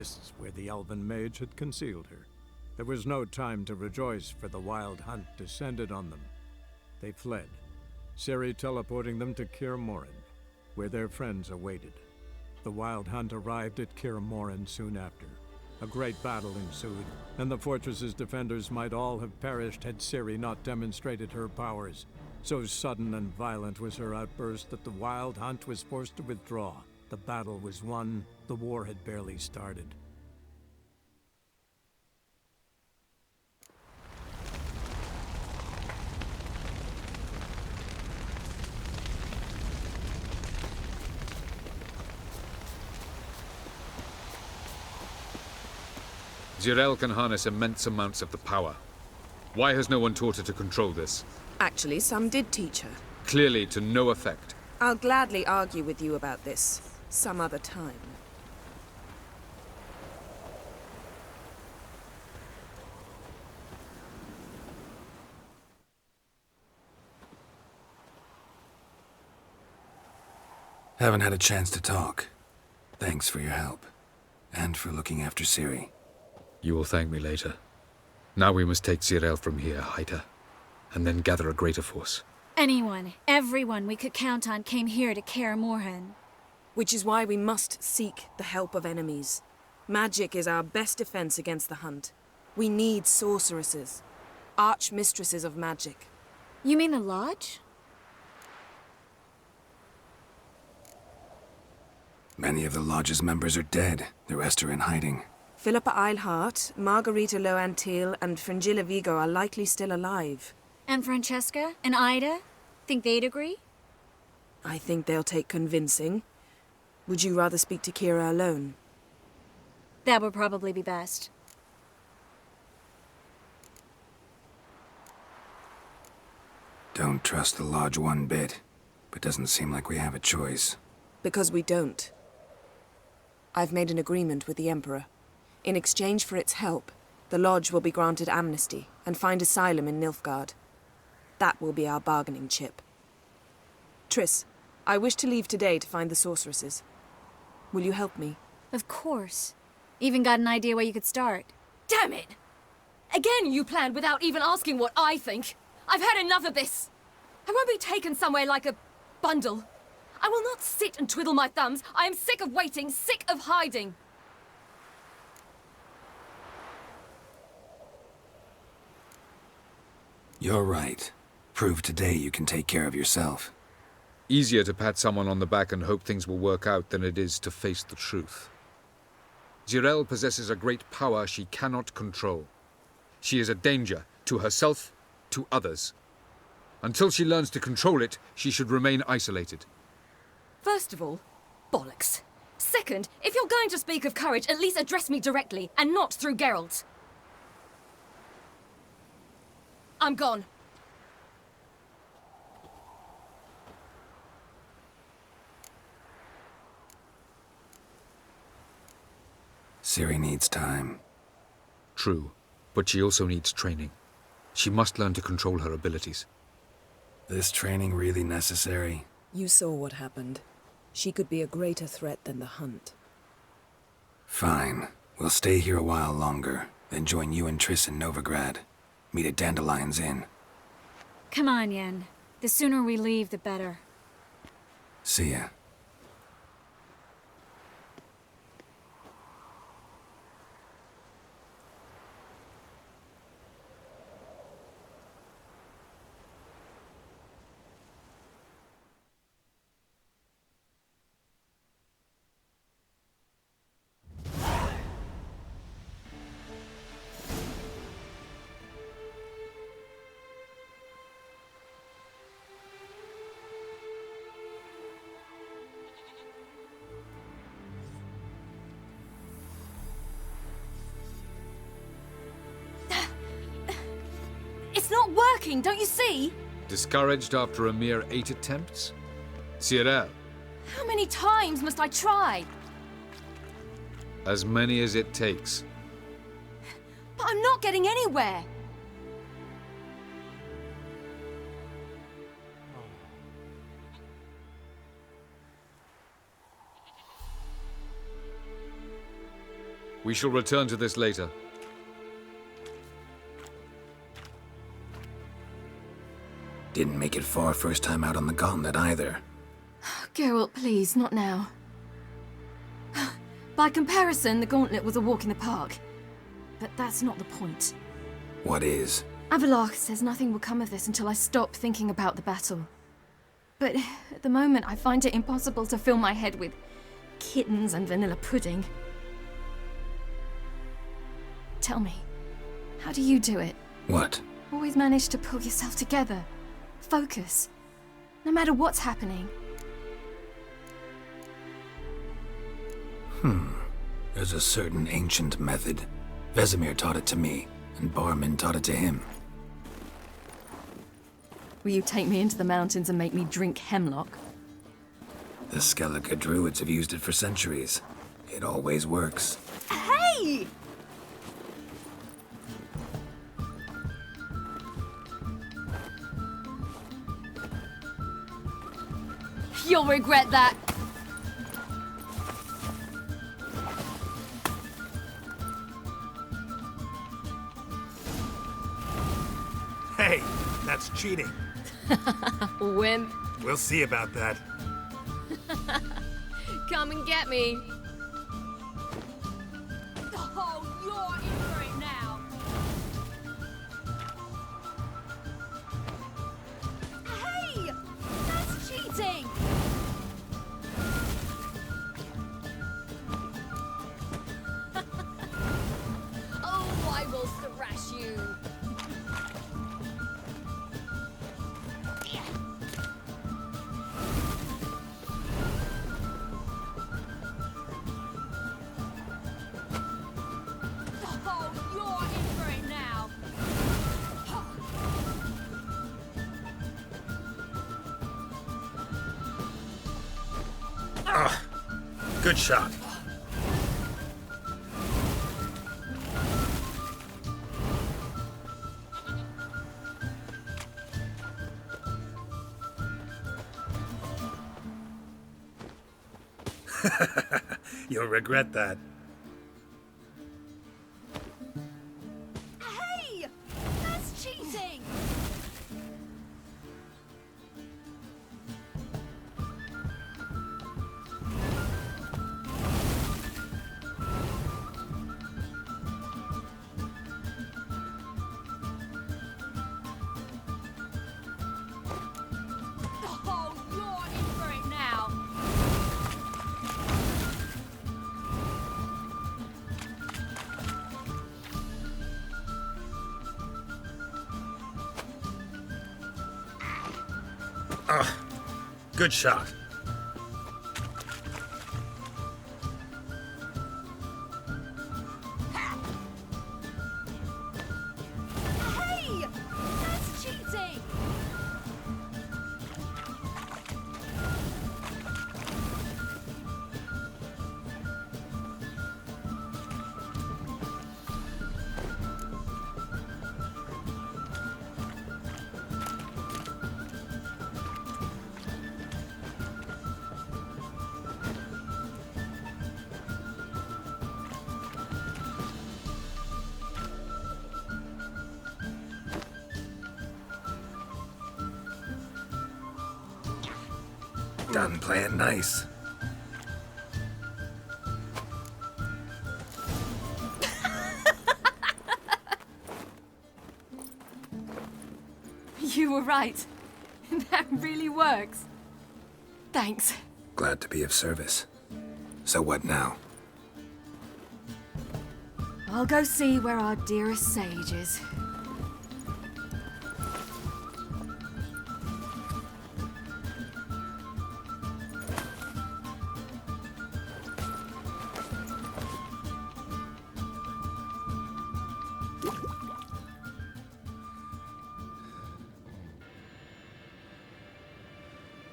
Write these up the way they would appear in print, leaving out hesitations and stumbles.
This is where the elven mage had concealed her. There was no time to rejoice, for the wild hunt descended on them. They fled, Ciri teleporting them to Kaer Morhen, where their friends awaited. The wild hunt arrived at Kaer Morhen soon after. A great battle ensued, and the fortress's defenders might all have perished had Ciri not demonstrated her powers. So sudden and violent was her outburst that the wild hunt was forced to withdraw. The battle was won. The war had barely started. Zirael can harness immense amounts of the power. Why has no one taught her to control this? Actually, some did teach her. Clearly to no effect. I'll gladly argue with you about this some other time. Haven't had a chance to talk. Thanks for your help. And for looking after Ciri. You will thank me later. Now we must take Zirael from here, hide her, and then gather a greater force. Anyone, everyone we could count on came here to Kaer Morhen. Which is why we must seek the help of enemies. Magic is our best defense against the hunt. We need sorceresses. Archmistresses of magic. You mean the Lodge? Many of the Lodge's members are dead. The rest are in hiding. Philippa Eilhart, Margarita Loantil, and Fringilla Vigo are likely still alive. And Francesca and Ida? Think they'd agree? I think they'll take convincing. Would you rather speak to Kira alone? That would probably be best. Don't trust the Lodge one bit, but doesn't seem like we have a choice. Because we don't. I've made an agreement with the Emperor. In exchange for its help, the Lodge will be granted amnesty and find asylum in Nilfgaard. That will be our bargaining chip. Triss, I wish to leave today to find the sorceresses. Will you help me? Of course. Even got an idea where you could start. Damn it! Again you planned without even asking what I think. I've had enough of this. I won't be taken somewhere like a bundle. I will not sit and twiddle my thumbs. I am sick of waiting, sick of hiding. You're right. Prove today you can take care of yourself. Easier to pat someone on the back and hope things will work out than it is to face the truth. Zirael possesses a great power she cannot control. She is a danger to herself, to others. Until she learns to control it, she should remain isolated. First of all, bollocks. Second, if you're going to speak of courage, at least address me directly, and not through Geralt. I'm gone. Ciri needs time. True, but she also needs training. She must learn to control her abilities. This training really necessary? You saw what happened. She could be a greater threat than the hunt. Fine. We'll stay here a while longer, then join you and Triss in Novigrad. Meet at Dandelion's Inn. Come on, Yen. The sooner we leave, the better. See ya. It's not working, don't you see? Discouraged after a mere 8 attempts? Zirael, How many times must I try? as many as it takes. But I'm not getting anywhere. We shall return to this later. Didn't make it far first time out on the gauntlet either. Geralt, please, not now. By comparison, the gauntlet was a walk in the park. But that's not the point. What is? Avallac'h says nothing will come of this until I stop thinking about the battle. But at the moment, I find it impossible to fill my head with kittens and vanilla pudding. Tell me, how do you do it? What? Always manage to pull yourself together. Focus. No matter what's happening. There's a certain ancient method. Vesemir taught it to me, and Barman taught it to him. Will you take me into the mountains and make me drink hemlock? The Skellige druids have used it for centuries. It always works. Hey! You'll regret that. Hey, that's cheating. Wimp. We'll see about that. Come and get me. Oh, you're in for it now. Hey! That's cheating! Oh, I will thrash you. Oh, you're in for it now. Good shot. You'll regret that. Hey! That's cheating! Oh, you're in for it now. Good shot. Hey! That's cheating! Done playing nice. You were right. That really works. Thanks. Glad to be of service. So what now? I'll go see where our dearest sage is.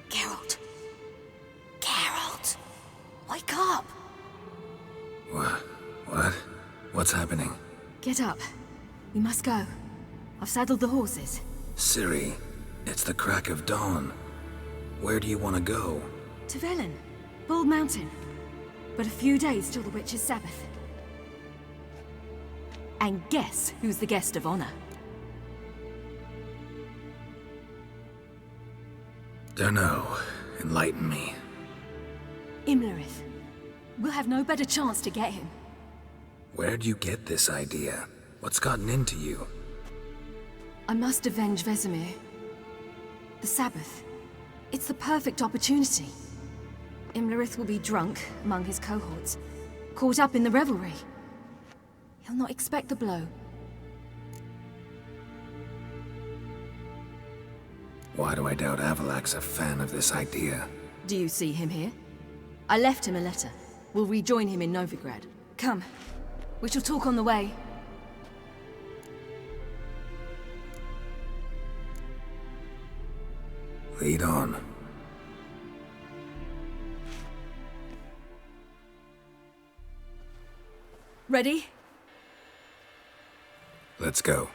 Geralt. Geralt. Wake up. What? What's happening? Get up. We must go. I've saddled the horses. Ciri, it's the crack of dawn. Where do you want to go? To Velen. Bald Mountain. But a few days till the Witch's Sabbath. And guess who's the guest of honor? Dunno. Enlighten me. Imlerith. We'll have no better chance to get him. Where'd you get this idea? What's gotten into you? I must avenge Vesemir. The Sabbath. It's the perfect opportunity. Imlerith will be drunk among his cohorts, caught up in the revelry. He'll not expect the blow. Why do I doubt Avalak's a fan of this idea? Do you see him here? I left him a letter. We'll rejoin him in Novigrad. Come. We shall talk on the way. Lead on. Ready? Let's go.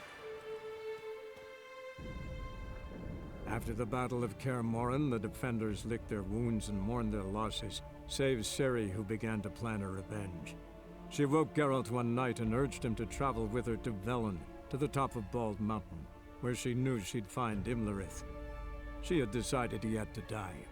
After the Battle of Kaer Morhen, the defenders licked their wounds and mourned their losses, save Ciri, who began to plan a revenge. She woke Geralt one night and urged him to travel with her to Velen, to the top of Bald Mountain, where she knew she'd find Imlerith. She had decided he had to die.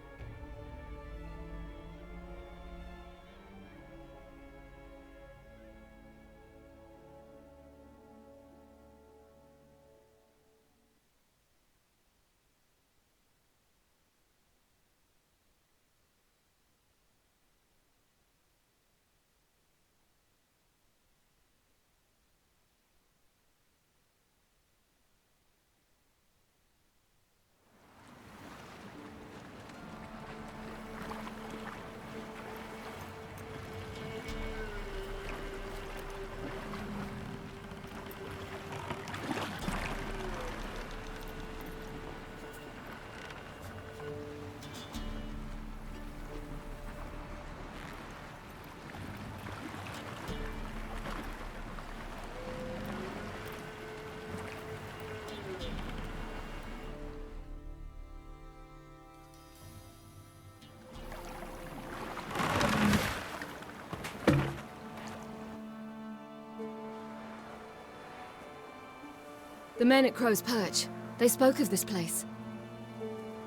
The men at Crow's Perch, they spoke of this place.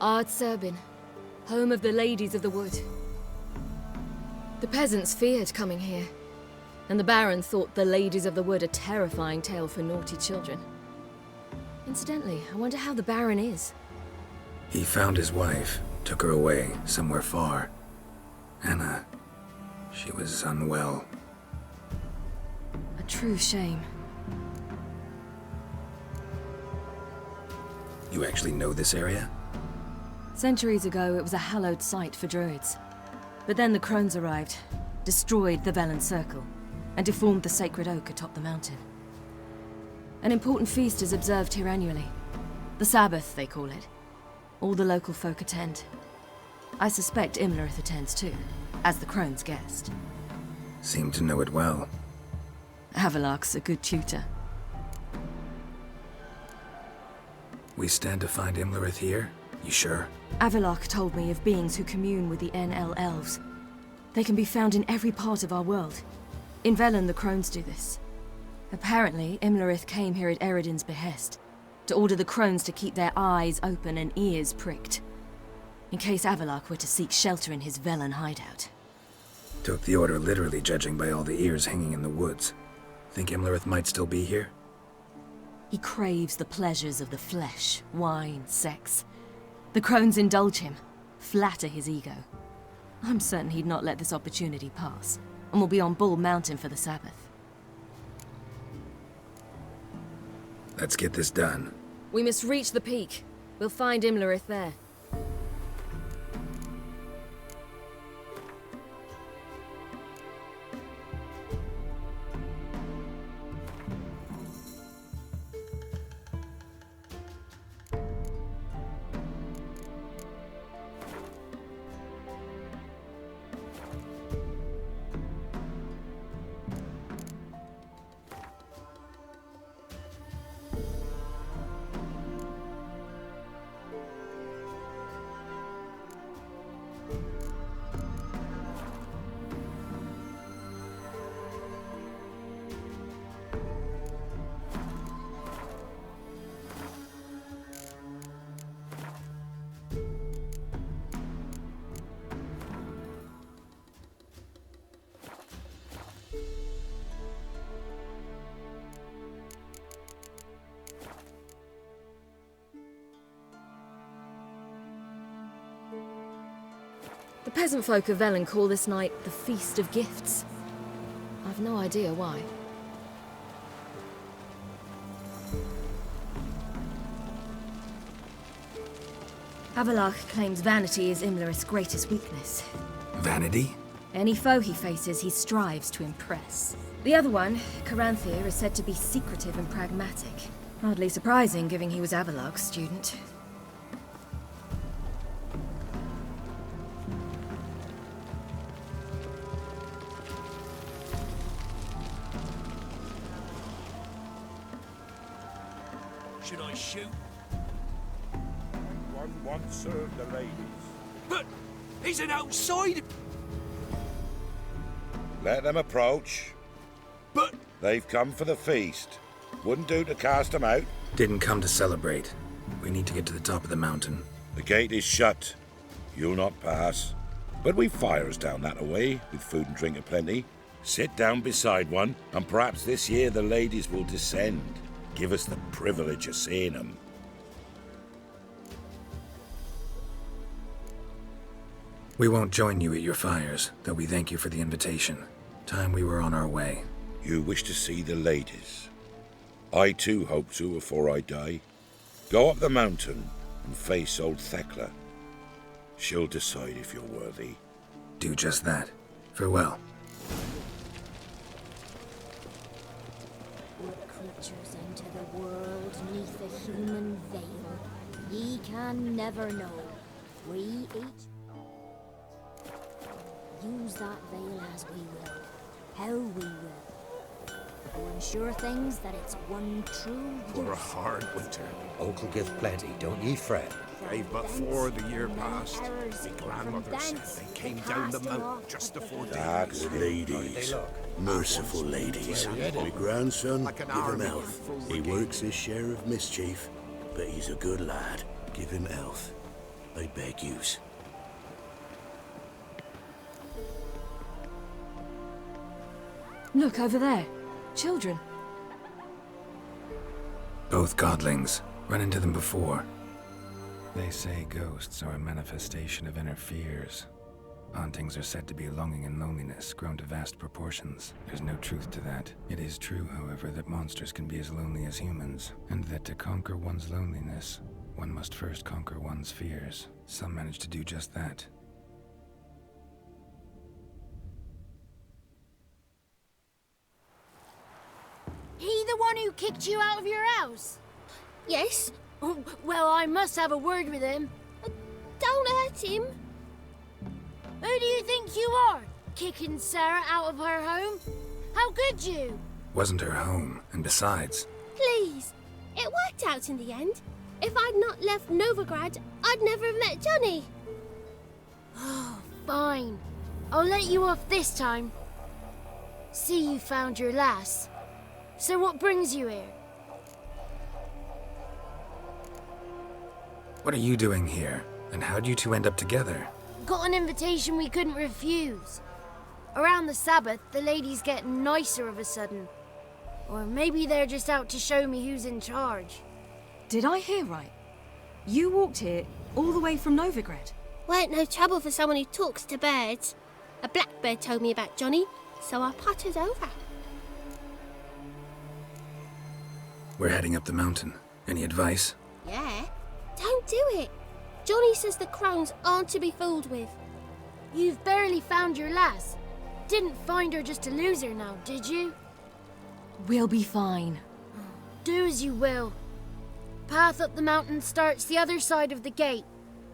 Ard Serbin, home of the Ladies of the Wood. The peasants feared coming here, and the Baron thought the Ladies of the Wood a terrifying tale for naughty children. Incidentally, I wonder how the Baron is. He found his wife, took her away, somewhere far. Anna, she was unwell. A true shame. You actually know this area? Centuries ago, it was a hallowed site for druids. But then the crones arrived, destroyed the Velen Circle, and deformed the sacred oak atop the mountain. An important feast is observed here annually. The Sabbath, they call it. All the local folk attend. I suspect Imlerith attends too, as the crone's guest. Seem to know it well. Avalak's a good tutor. We stand to find Imlerith here? You sure? Avalak told me of beings who commune with the NL elves. They can be found in every part of our world. In Velen, the crones do this. Apparently, Imlerith came here at Eredin's behest, to order the crones to keep their eyes open and ears pricked, in case Avalak were to seek shelter in his Velen hideout. Took the order literally, judging by all the ears hanging in the woods. Think Imlerith might still be here? He craves the pleasures of the flesh, wine, sex. The crones indulge him, flatter his ego. I'm certain he'd not let this opportunity pass, and will be on Bull Mountain for the Sabbath. Let's get this done. We must reach the peak. We'll find Imlerith there. peasant folk of Velen call this night the Feast of Gifts. I've no idea why. Avalach claims vanity is Imlerith's greatest weakness. Vanity? Any foe he faces, he strives to impress. The other one, Caranthir, is said to be secretive and pragmatic. Hardly surprising, given he was Avalach's student. Should I shoot? One once served the ladies. But he's an outside. Let them approach. But They've come for the feast. Wouldn't do to cast them out. Didn't come to celebrate. We need to get to the top of the mountain. The gate is shut. You'll not pass. But we've fires down that away, with food and drink aplenty. Sit down beside one, and perhaps this year the ladies will descend. Give us the privilege of seeing them. We won't join you at your fires, though we thank you for the invitation. Time we were on our way. You wish to see the ladies. I too hope to before I die. Go up the mountain and face old Thekla. She'll decide if you're worthy. Do just that. Farewell. What creatures enter the world neath a human veil? Ye can never know. We each use that veil as we will, how we will. To ensure things that it's one true for a use. hard winter. Uncle give plenty, don't ye fret. Gave but 4 the year past. My grandmother said they came down the mountain just before That's daylight. Ladies, Merciful ladies. My grandson, Like an give him army health. with full He regain. works his share of mischief, but he's a good lad. Give him health. I beg yous. Look over there. Children. Both godlings. Run into them before. They say ghosts are a manifestation of inner fears. Hauntings are said to be longing and loneliness grown to vast proportions. There's no truth to that. It is true, however, that monsters can be as lonely as humans, and that to conquer one's loneliness, one must first conquer one's fears. Some manage to do just that. He the one who kicked you out of your house? Yes. Oh, well, I must have a word with him. Don't hurt him. Who do you think you are? Kicking Sarah out of her home? How could you? Wasn't her home, and besides... Please. It worked out in the end. If I'd not left Novigrad, I'd never have met Johnny. Oh, fine. I'll let you off this time. See you found your lass. So what brings you here? What are you doing here? And how'd you two end up together? Got an invitation we couldn't refuse. Around the Sabbath, the ladies get nicer of a sudden. Or maybe they're just out to show me who's in charge. Did I hear right? You walked here all the way from Novigrad? Weren't no trouble for someone who talks to birds. A blackbird told me about Johnny, so I pottered over. We're heading up the mountain. Any advice? Yeah? Don't do it. Johnny says the crones aren't to be fooled with. You've barely found your lass. Didn't find her just to lose her now, did you? We'll be fine. Do as you will. Path up the mountain starts the other side of the gate,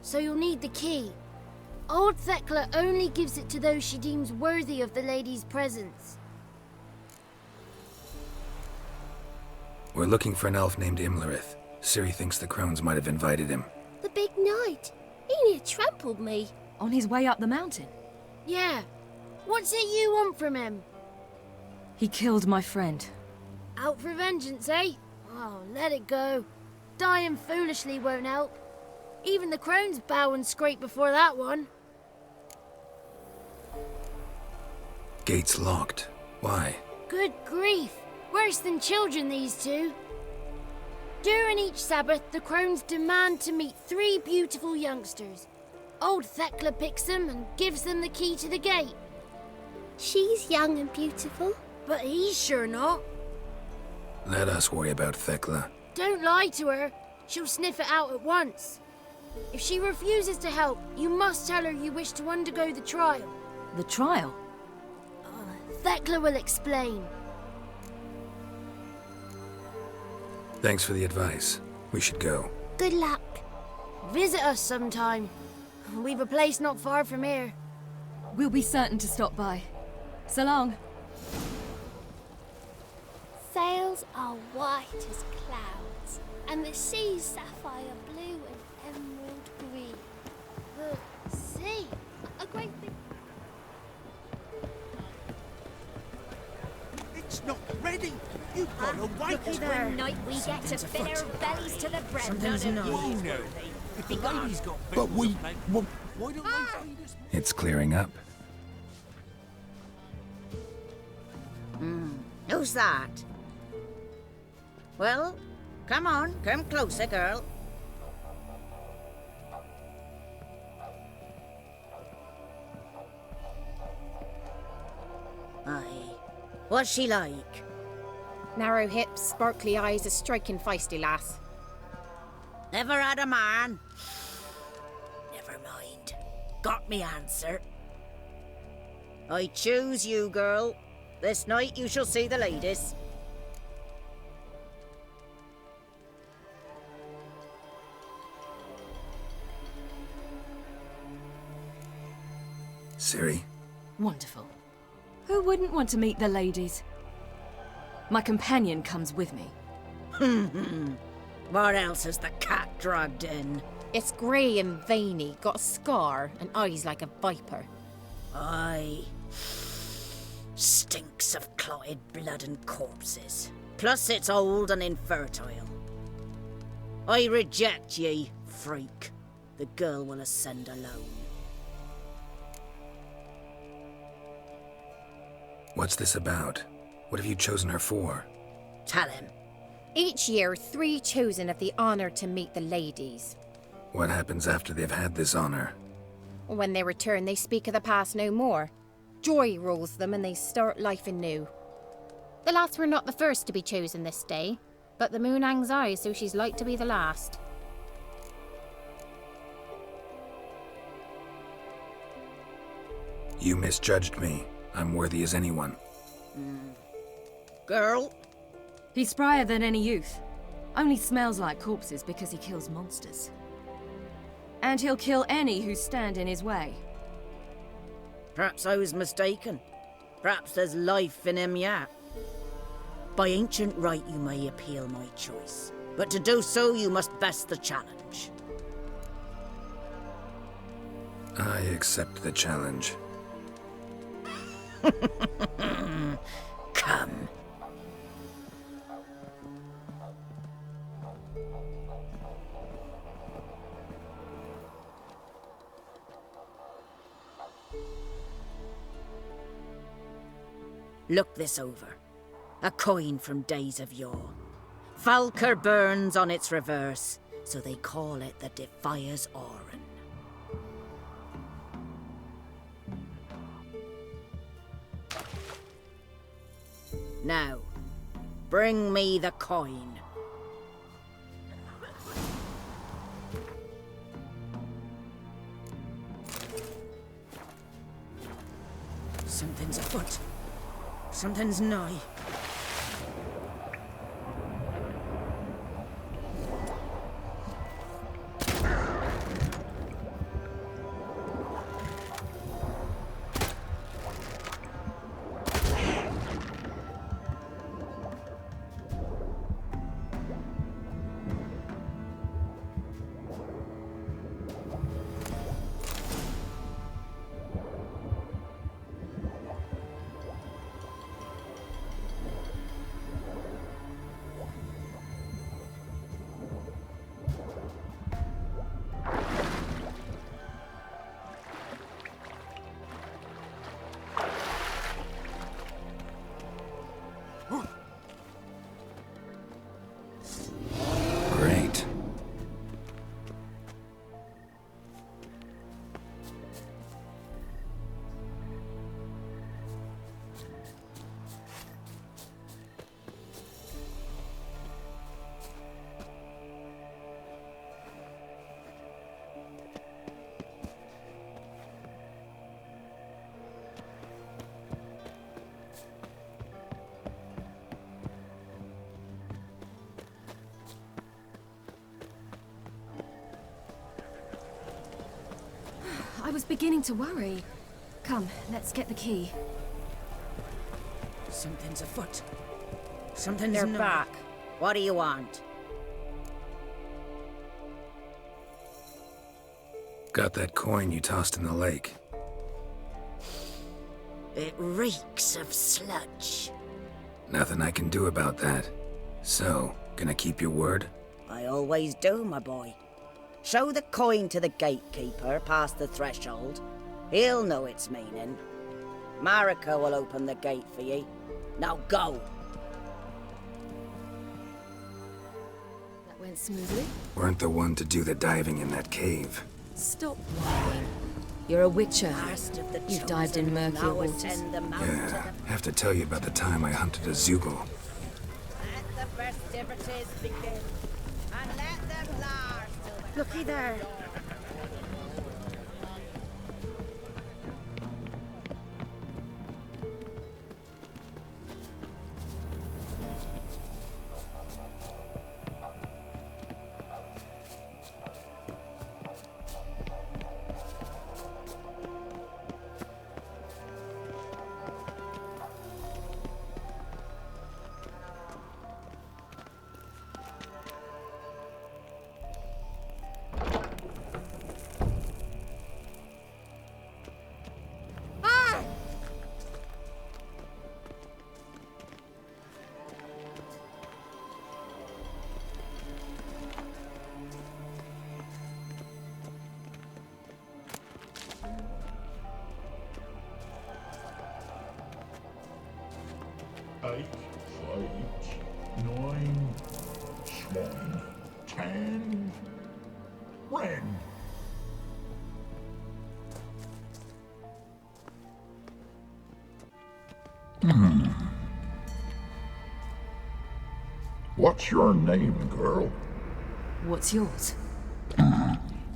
so you'll need the key. Old Thekla only gives it to those she deems worthy of the lady's presence. We're looking for an elf named Imlerith. Ciri thinks the crones might have invited him. The big knight. He near trampled me. On his way up the mountain? Yeah. What's it you want from him? He killed my friend. Out for vengeance, eh? Oh, let it go. Dying foolishly won't help. Even the crones bow and scrape before that one. Gate's locked. Why? Good grief. Worse than children, these two. During each Sabbath, the crones demand to meet 3 beautiful youngsters. Old Thekla picks them and gives them the key to the gate. She's young and beautiful. But he's sure not. Let us worry about Thekla. Don't lie to her. She'll sniff it out at once. If she refuses to help, you must tell her you wish to undergo the trial. The trial? Thekla will explain. Thanks for the advice. We should go. Good luck. Visit us sometime. We've a place not far from here. We'll be certain to stop by. So long. Sails are white as clouds, and the sea's sapphire blue and emerald green. The sea, a great big... It's not ready. You've got to wait. Looky there. One night we get to fill our bellies to the brim. Something's not. If the lady's got But we... Well, why don't they feed us? It's clearing up. Who's that? Well, come on, come closer, girl. Aye. What's she like? Narrow hips, sparkly eyes, a striking feisty lass. Never had a man. Never mind. Got me answer. I choose you, girl. This night you shall see the ladies. Ciri? Wonderful. Who wouldn't want to meet the ladies? My companion comes with me. What else has the cat dragged in? It's grey and veiny, got a scar, and eyes like a viper. Aye. Stinks of clotted blood and corpses. Plus it's old and infertile. I reject ye, freak. The girl will ascend alone. What's this about? What have you chosen her for? Tell him. Each year, 3 chosen have the honour to meet the ladies. What happens after they've had this honor? When they return, they speak of the past no more. Joy rules them and they start life anew. The lass were not the first to be chosen this day, but the moon hangs high, so she's like to be the last. You misjudged me. I'm worthy as anyone. Girl? He's sprier than any youth. Only smells like corpses because he kills monsters. And he'll kill any who stand in his way. Perhaps I was mistaken. Perhaps there's life in him yet. By ancient right you may appeal my choice, but to do so you must best the challenge. I accept the challenge. Come. Look this over. A coin from days of yore. Falker burns on its reverse, so they call it the Defier's Oran. Now, bring me the coin. Something's afoot. Something's nigh. was beginning to worry. Come, let's get the key. Something's afoot. Something's They're not. back. What do you want? Got that coin you tossed in the lake. It reeks of sludge. Nothing I can do about that. So, gonna keep your word? I always do, my boy. Show the coin to the gatekeeper past the threshold. He'll know its meaning. Marika will open the gate for ye. Now go! That went smoothly. Weren't the one to do the diving in that cave. Stop worrying. You're a witcher. Last of the You've dived in chosen murkier now waters. ascend the mountain Yeah, of- have to tell you about the time I hunted a Zoogle. Let the festivities begin, and let them last till the Looky there. Eight, 9, swine, 10, wren. What's your name, girl? What's yours?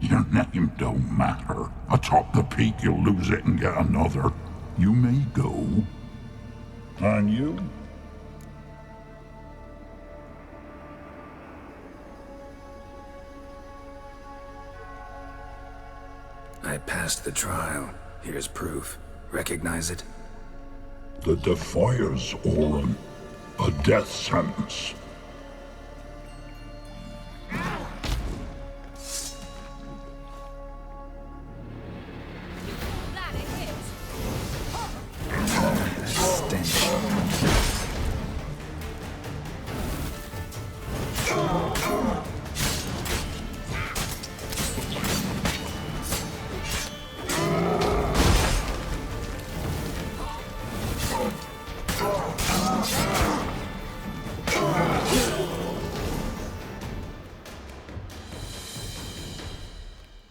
Your name don't matter. Atop the peak, you'll lose it and get another. You may go. And you? I passed the trial. Here's proof. Recognize it? The Defier's Orin. A death sentence.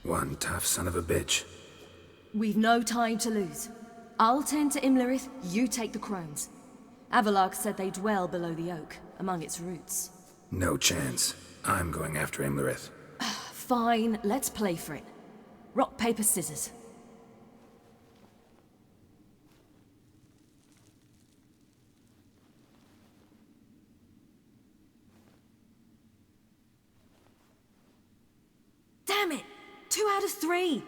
One tough son of a bitch. We've no time to lose. I'll tend to Imlerith, you take the crones. Avalark said they dwell below the oak, among its roots. No chance. I'm going after Imlerith. Fine, let's play for it. Rock, paper, scissors. Damn it! 2 out of 3!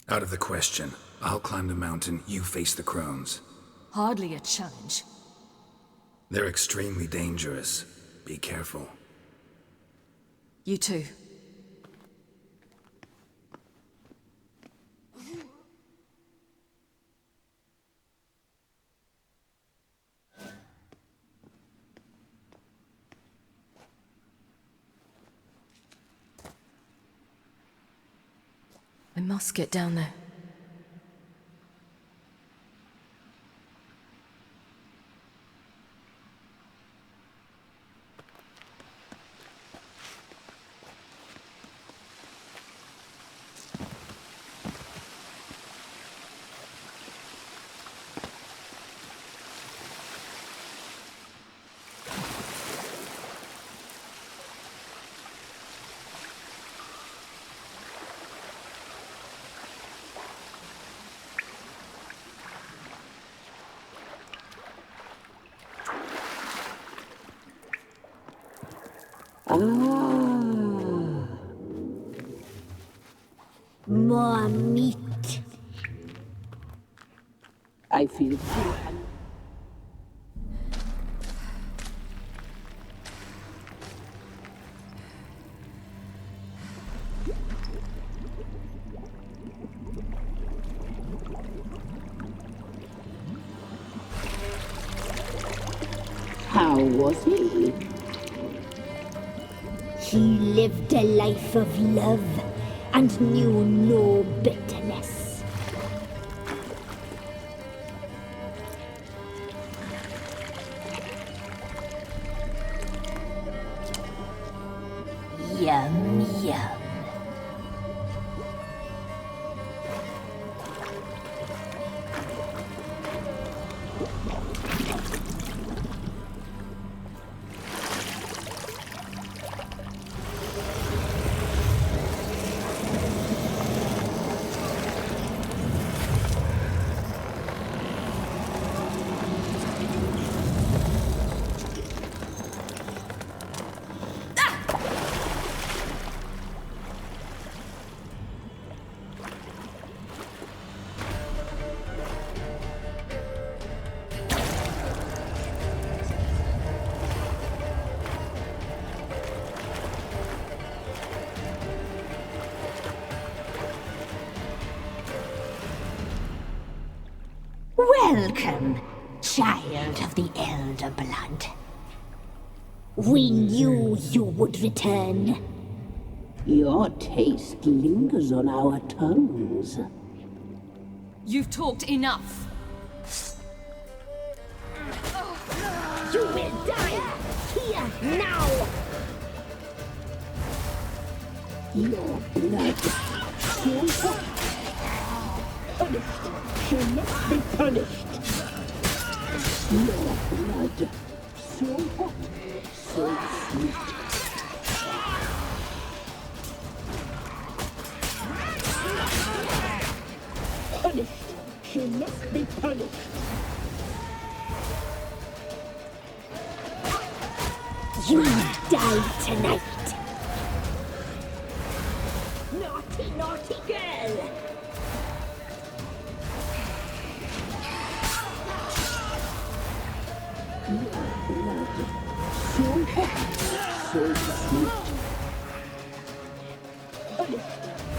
Out of the question. I'll climb the mountain, you face the crones. Hardly a challenge. They're extremely dangerous. Be careful. You too. I must get down there. meat. I feel too hungry. How was he? He lived a life of love and knew no bitterness. Yum, yum. Welcome, child of the Elder Blood. We knew you would return. Your taste lingers on our tongues. You've talked enough. You will die here now. Your blood so hot. Punished. She must be punished. Your blood so hot, so sweet. Punished. She must be punished. You die tonight. Naughty, naughty girl. So hot, so sweet. Punished.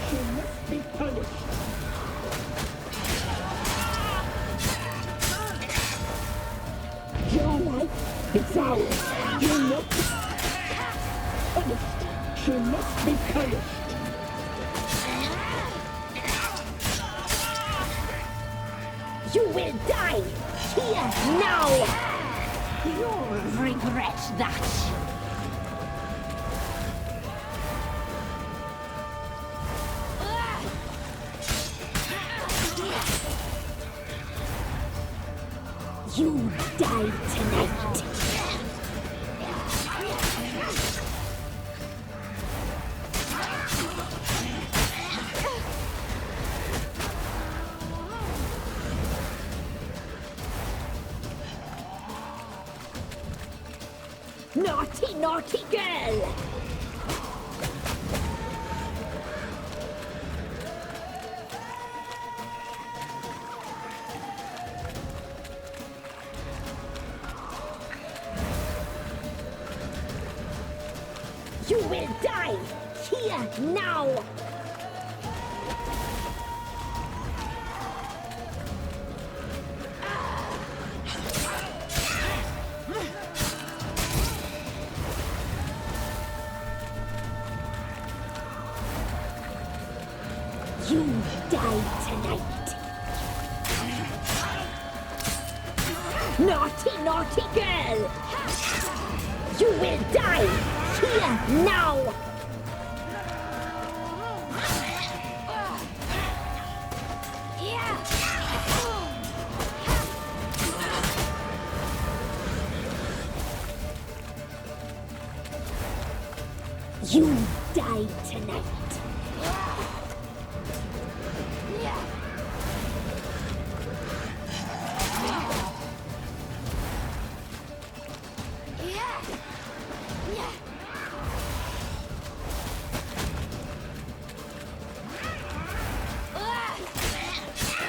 She must be punished. Your life is ours. You know. Punished. She must be punished. You will die here now. You'll regret that. You die tonight. Naughty, naughty girl! You will die here now! You die tonight. Naughty, naughty girl! You will die here now! You die tonight.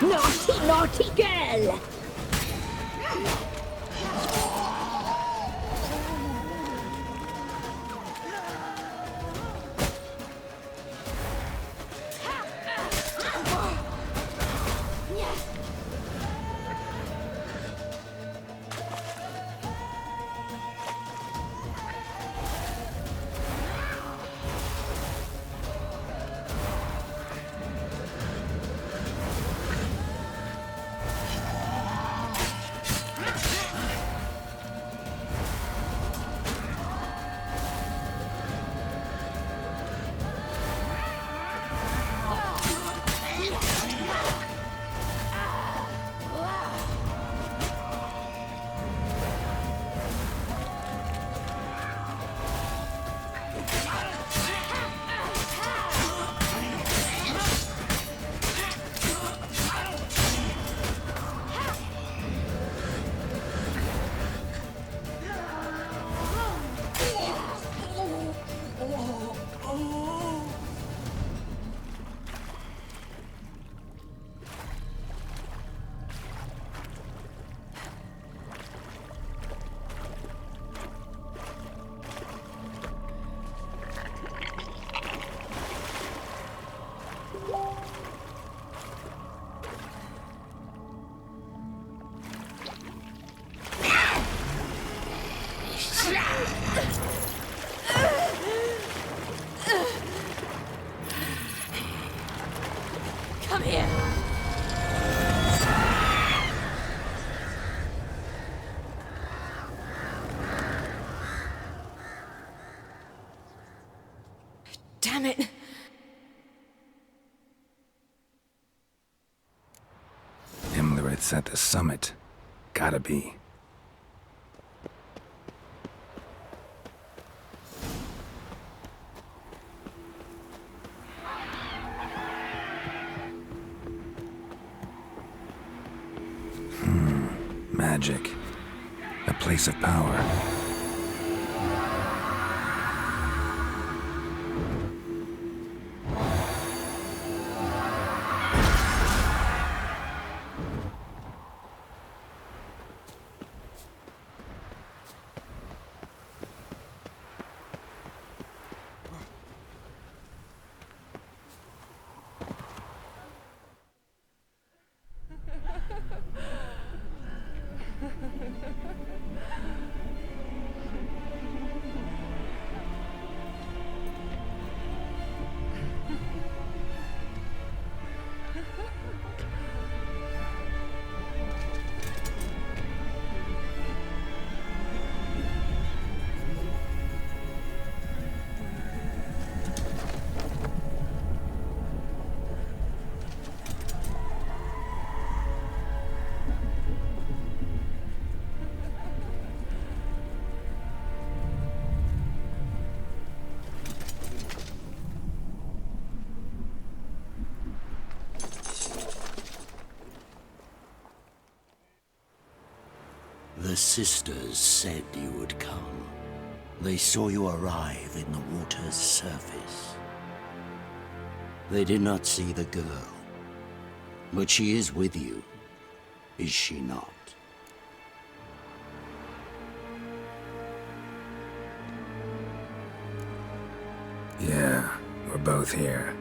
Naughty, naughty girl! Come here. Damn it! Himmlerith's at the summit. Gotta be. Magic. A place of power. The sisters said you would come. They saw you arrive in the water's surface. They did not see the girl. But she is with you, is she not? Yeah, we're both here.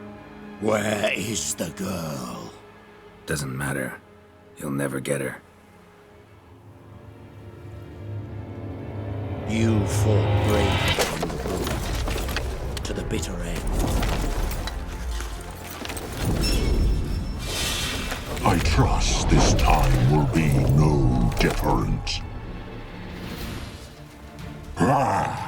Where is the girl? Doesn't matter. You'll never get her. You fought bravely on the road to the bitter end. I trust this time will be no different. Ah!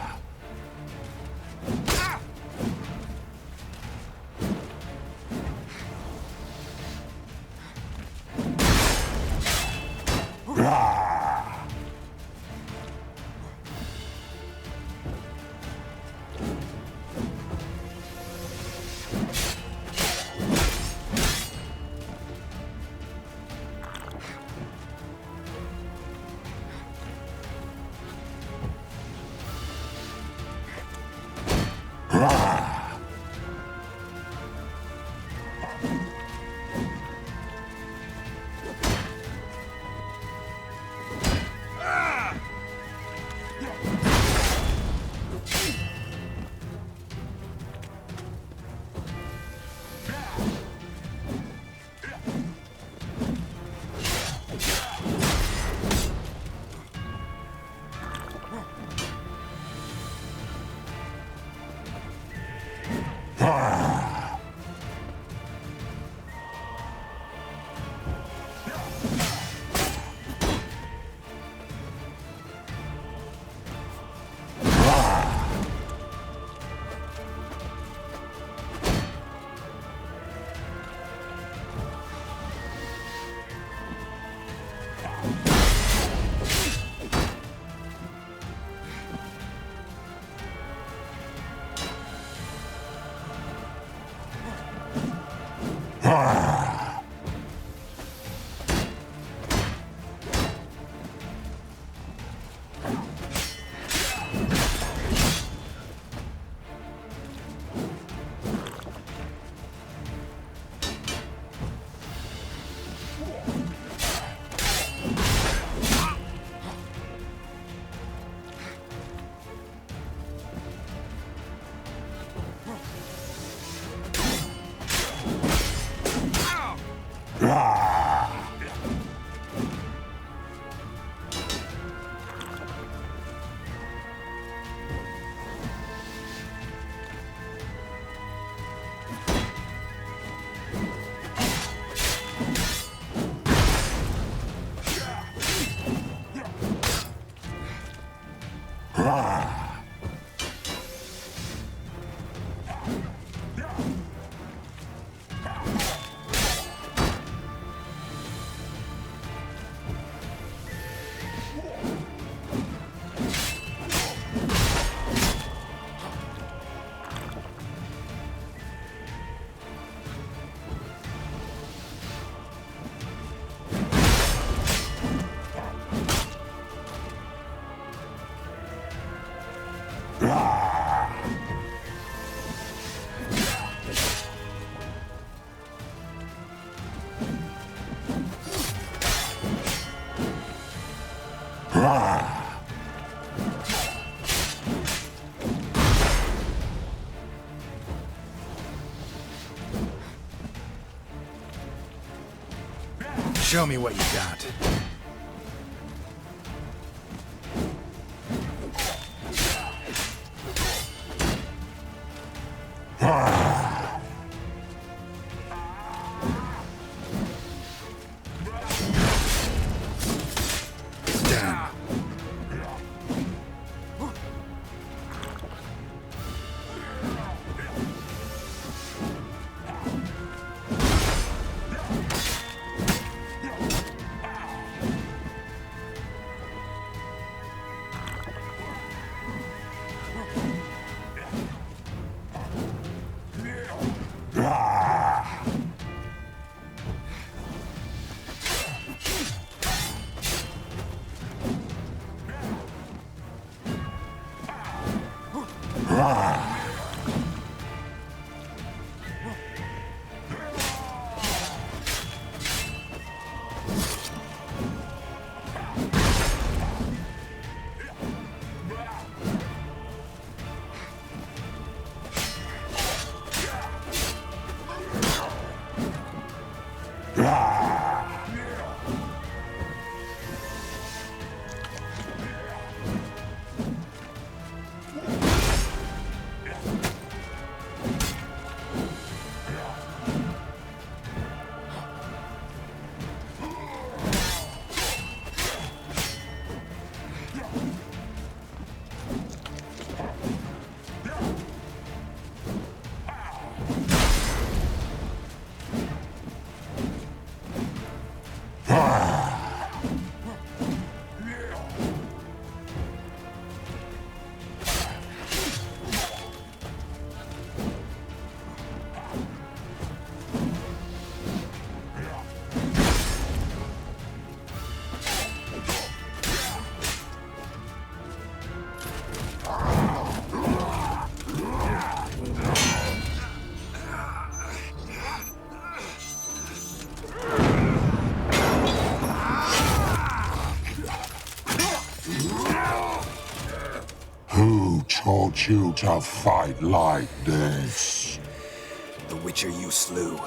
Show me what you got. Who taught you to fight like this? The Witcher you slew.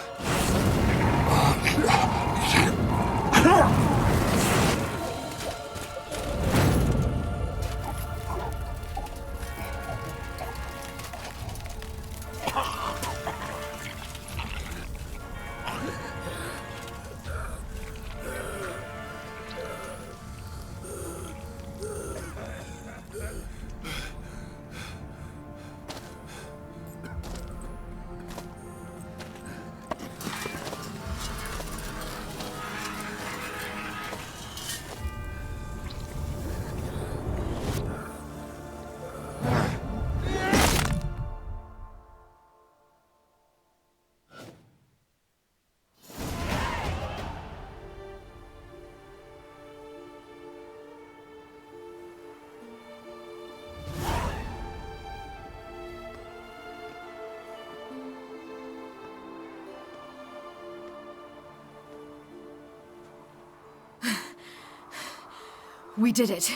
We did it.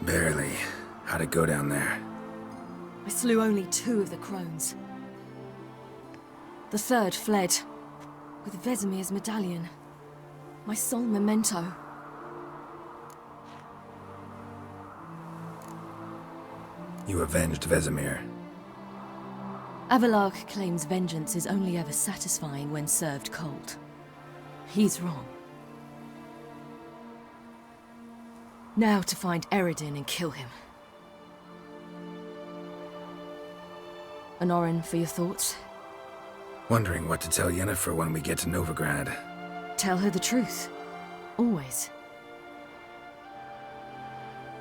Barely. How'd it go down there? I slew only 2 of the crones. The third fled. With Vesemir's medallion. My sole memento. You avenged Vesemir. Avalark claims vengeance is only ever satisfying when served cold. He's wrong. Now to find Eredin and kill him. Honorin, for your thoughts? Wondering what to tell Yennefer when we get to Novigrad. Tell her the truth. Always.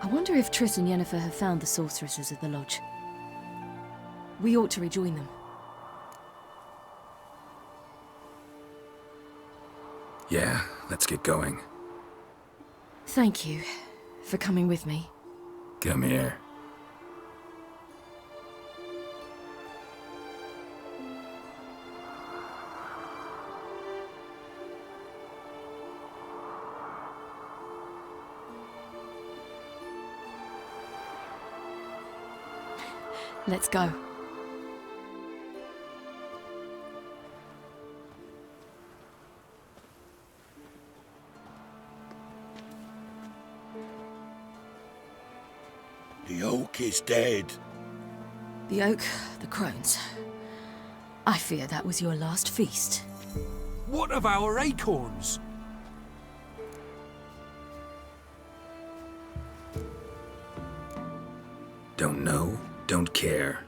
I wonder if Triss and Yennefer have found the sorceresses at the lodge. We ought to rejoin them. Yeah, let's get going. Thank you for coming with me. Come here. Let's go. The oak is dead. The oak, the crones. I fear that was your last feast. What of our acorns? Don't know, don't care.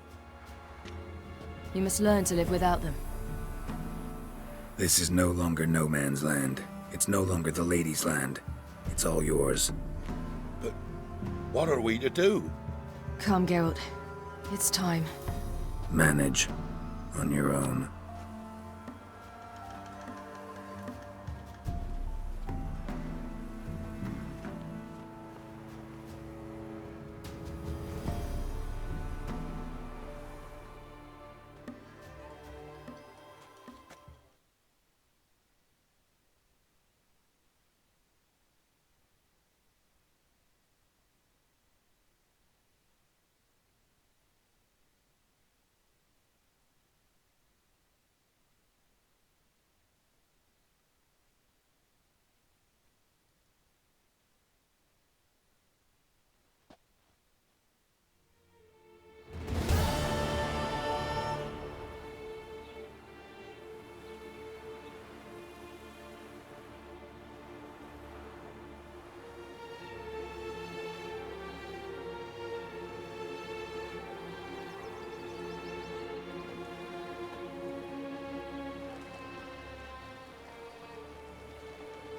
You must learn to live without them. This is no longer no man's land. It's no longer the lady's land. It's all yours. But what are we to do? Come, Geralt. It's time. Manage. On your own.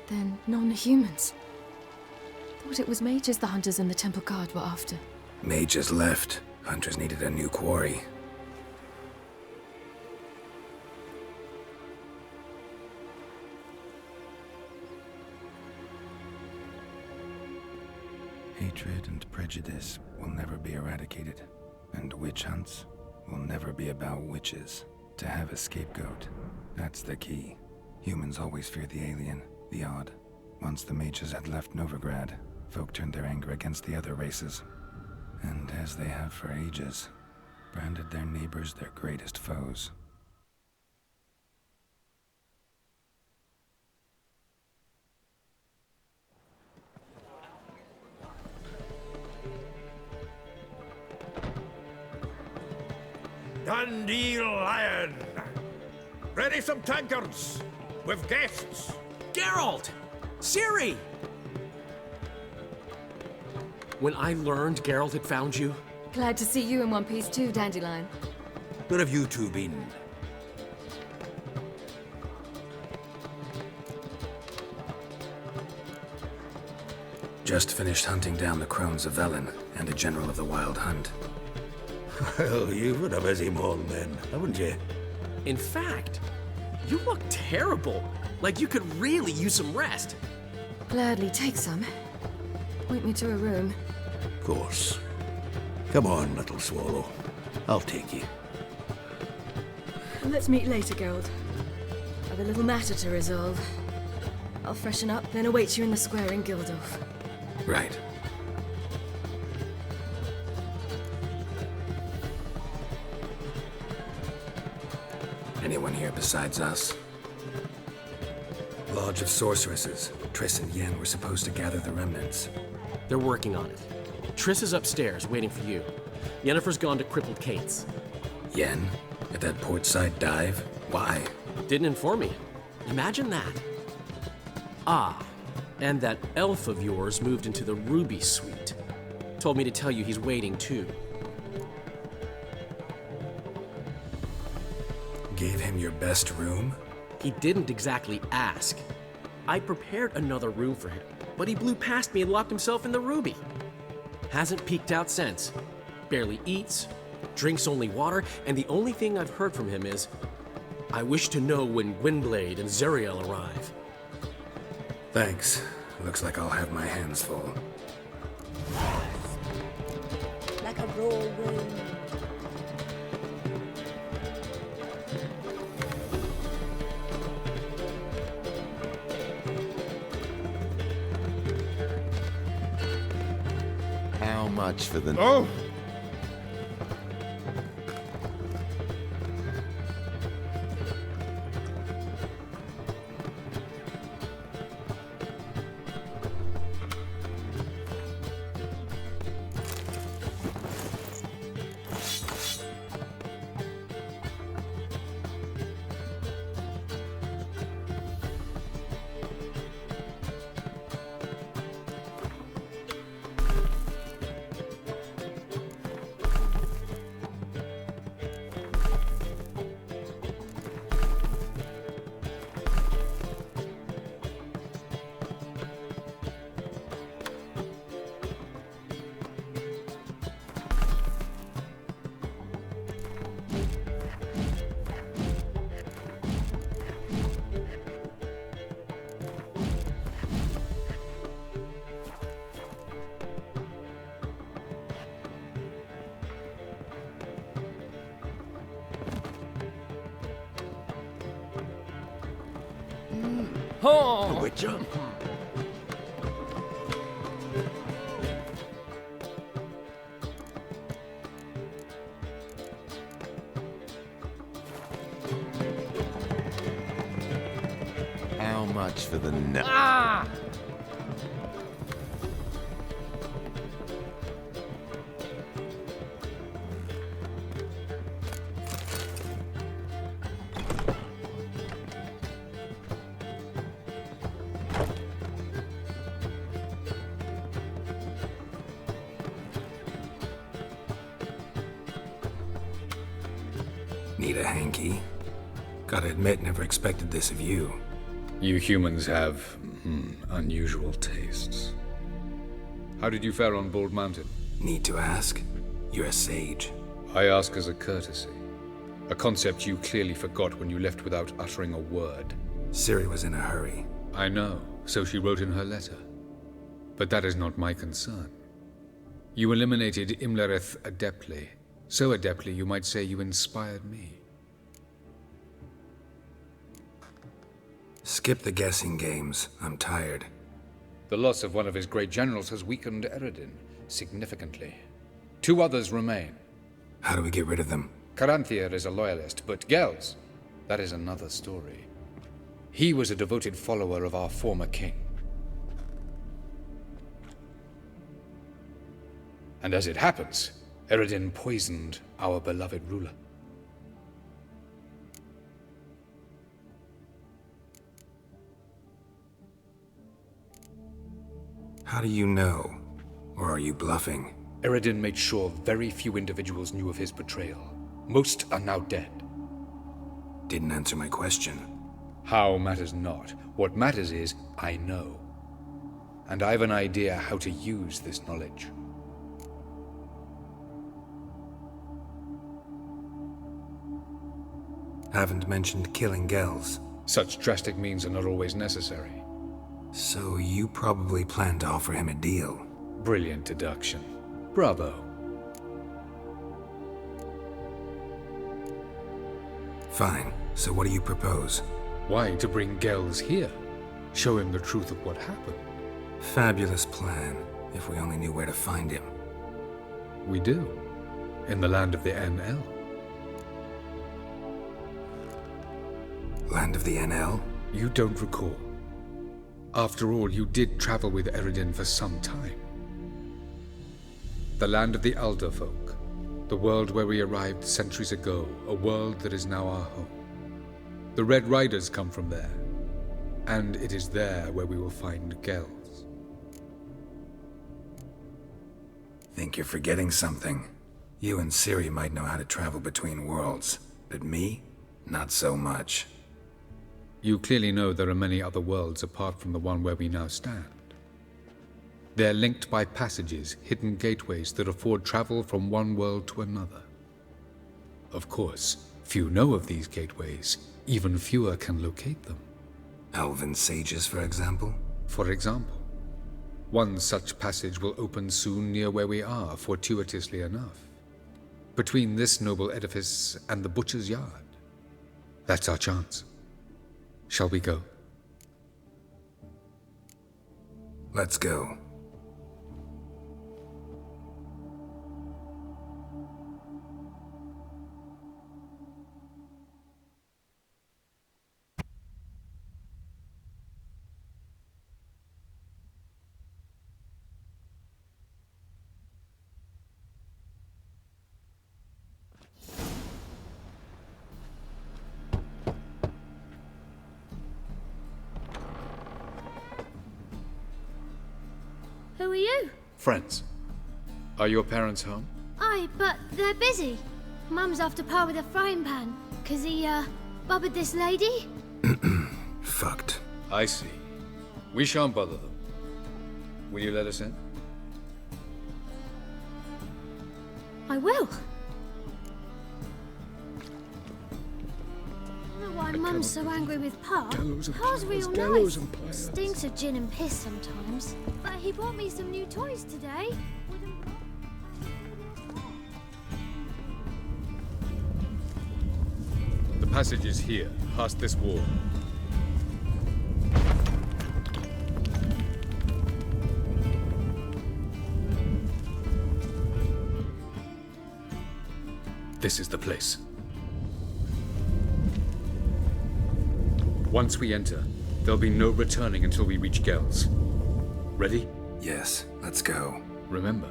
Then non-humans. Thought it was mages the hunters and the temple guard were after. Mages left. Hunters needed a new quarry. Hatred and prejudice will never be eradicated, and witch hunts will never be about witches. To have a scapegoat, that's the key. Humans always fear the alien, the odd. Once the mages had left Novigrad, folk turned their anger against the other races. And as they have for ages, branded their neighbors their greatest foes. Dundee Lion! Ready some tankards! With guests! Geralt! Ciri! When I learned Geralt had found you... Glad to see you in one piece too, Dandelion. Where have you two been? Just finished hunting down the crones of Velen and a general of the Wild Hunt. Well, you've had a busy morning then, haven't you? In fact, you look terrible. Like you could really use some rest. Gladly take some. Point me to a room. Of course. Come on, little swallow. I'll take you. Let's meet later, Geralt. I've a little matter to resolve. I'll freshen up, then await you in the square in Gildorf. Right. Anyone here besides us? Lodge of Sorceresses. Triss and Yen were supposed to gather the remnants. They're working on it. Triss is upstairs, waiting for you. Yennefer's gone to crippled Kate's. Yen? At that portside dive? Why? Didn't inform me. Imagine that. Ah, and that elf of yours moved into the Ruby Suite. Told me to tell you he's waiting too. Gave him your best room? He didn't exactly ask. I prepared another room for him, but he blew past me and locked himself in the Ruby. Hasn't peeked out since. Barely eats, drinks only water, and the only thing I've heard from him is, I wish to know when Gwynblade and Zariel arrive. Thanks. Looks like I'll have my hands full. Like a raw wound. How much for the... Oh! Oh! The Witcher? How much for the... Ah! Need a hanky? Gotta admit, never expected this of you. You humans have unusual tastes. How did you fare on Bald Mountain? Need to ask? You're a sage. I ask as a courtesy. A concept you clearly forgot when you left without uttering a word. Ciri was in a hurry. I know, so she wrote in her letter. But that is not my concern. You eliminated Imlerith adeptly. So adeptly, you might say you inspired me. Skip the guessing games. I'm tired. The loss of one of his great generals has weakened Eredin significantly. 2 others remain. How do we get rid of them? Caranthier is a loyalist, but Gels, that is another story. He was a devoted follower of our former king. And as it happens, Eredin poisoned our beloved ruler. How do you know? Or are you bluffing? Eredin made sure very few individuals knew of his betrayal. Most are now dead. Didn't answer my question. How matters not. What matters is, I know. And I've an idea how to use this knowledge. Haven't mentioned killing Gels. Such drastic means are not always necessary. So you probably plan to offer him a deal. Brilliant deduction. Bravo. Fine. So what do you propose? Why, to bring Gels here. Show him the truth of what happened. Fabulous plan, if we only knew where to find him. We do. In the land of the NL. Land of the NL? You don't recall. After all, you did travel with Eredin for some time. The land of the Elder Folk, the world where we arrived centuries ago, a world that is now our home. The Red Riders come from there, and it is there where we will find Gels. Think you're forgetting something. You and Ciri might know how to travel between worlds, but me? Not so much. You clearly know there are many other worlds apart from the one where we now stand. They're linked by passages, hidden gateways that afford travel from one world to another. Of course, few know of these gateways. Even fewer can locate them. Elven sages, for example? For example. One such passage will open soon near where we are, fortuitously enough. Between this noble edifice and the butcher's yard. That's our chance. Shall we go? Let's go. Who are you? Friends. Are your parents home? Aye, but they're busy. Mum's off to par with a frying pan, 'cause he, bobbered this lady? Fucked. I see. We shan't bother them. Will you let us in? I will. I don't know why Mum's so angry with Pa. Pa's real nice. Stinks of gin and piss sometimes. But he bought me some new toys today. The passage is here, past this wall. This is the place. Once we enter, there'll be no returning until we reach Gels. Ready? Yes, let's go. Remember,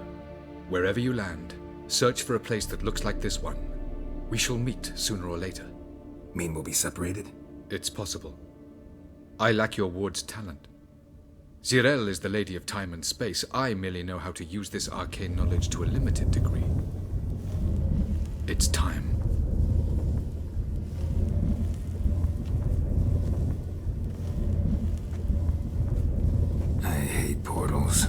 wherever you land, search for a place that looks like this one. We shall meet sooner or later. Mean we'll be separated? It's possible. I lack your ward's talent. Zirel is the Lady of Time and Space. I merely know how to use this arcane knowledge to a limited degree. It's time. I hate portals.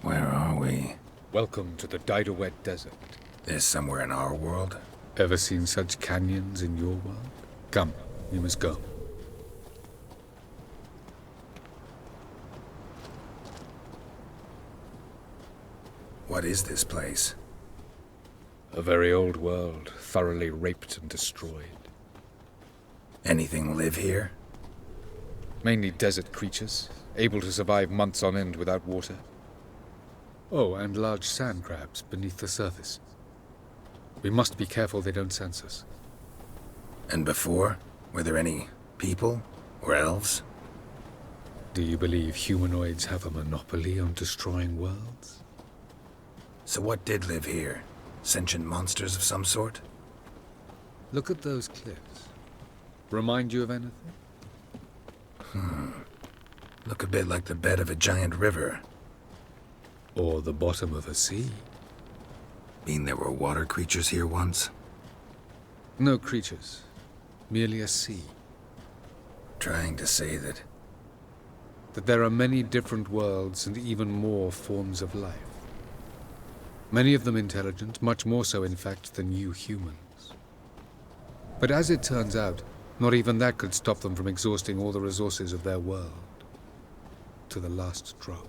Where are we? Welcome to the Didowet Desert. This somewhere in our world? Ever seen such canyons in your world? Come, we must go. What is this place? A very old world, thoroughly raped and destroyed. Anything live here? Mainly desert creatures, able to survive months on end without water. Oh, and large sand crabs beneath the surface. We must be careful they don't sense us. And before? Were there any people? Or elves? Do you believe humanoids have a monopoly on destroying worlds? So what did live here? Sentient monsters of some sort? Look at those cliffs. Remind you of anything? Look a bit like the bed of a giant river. Or the bottom of a sea. Mean there were water creatures here once? No creatures. Merely a sea. Trying to say that there are many different worlds and even more forms of life. Many of them intelligent, much more so in fact than you humans. But as it turns out, not even that could stop them from exhausting all the resources of their world. To the last drop.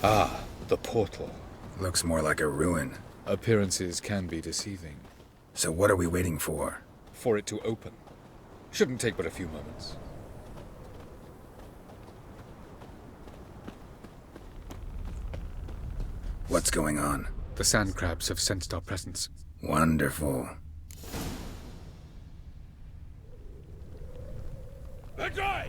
Ah, the portal. looks more like a ruin. Appearances can be deceiving. So what are we waiting for? For it to open. Shouldn't take but a few moments. What's going on? The sand crabs have sensed our presence. Wonderful. Let's go!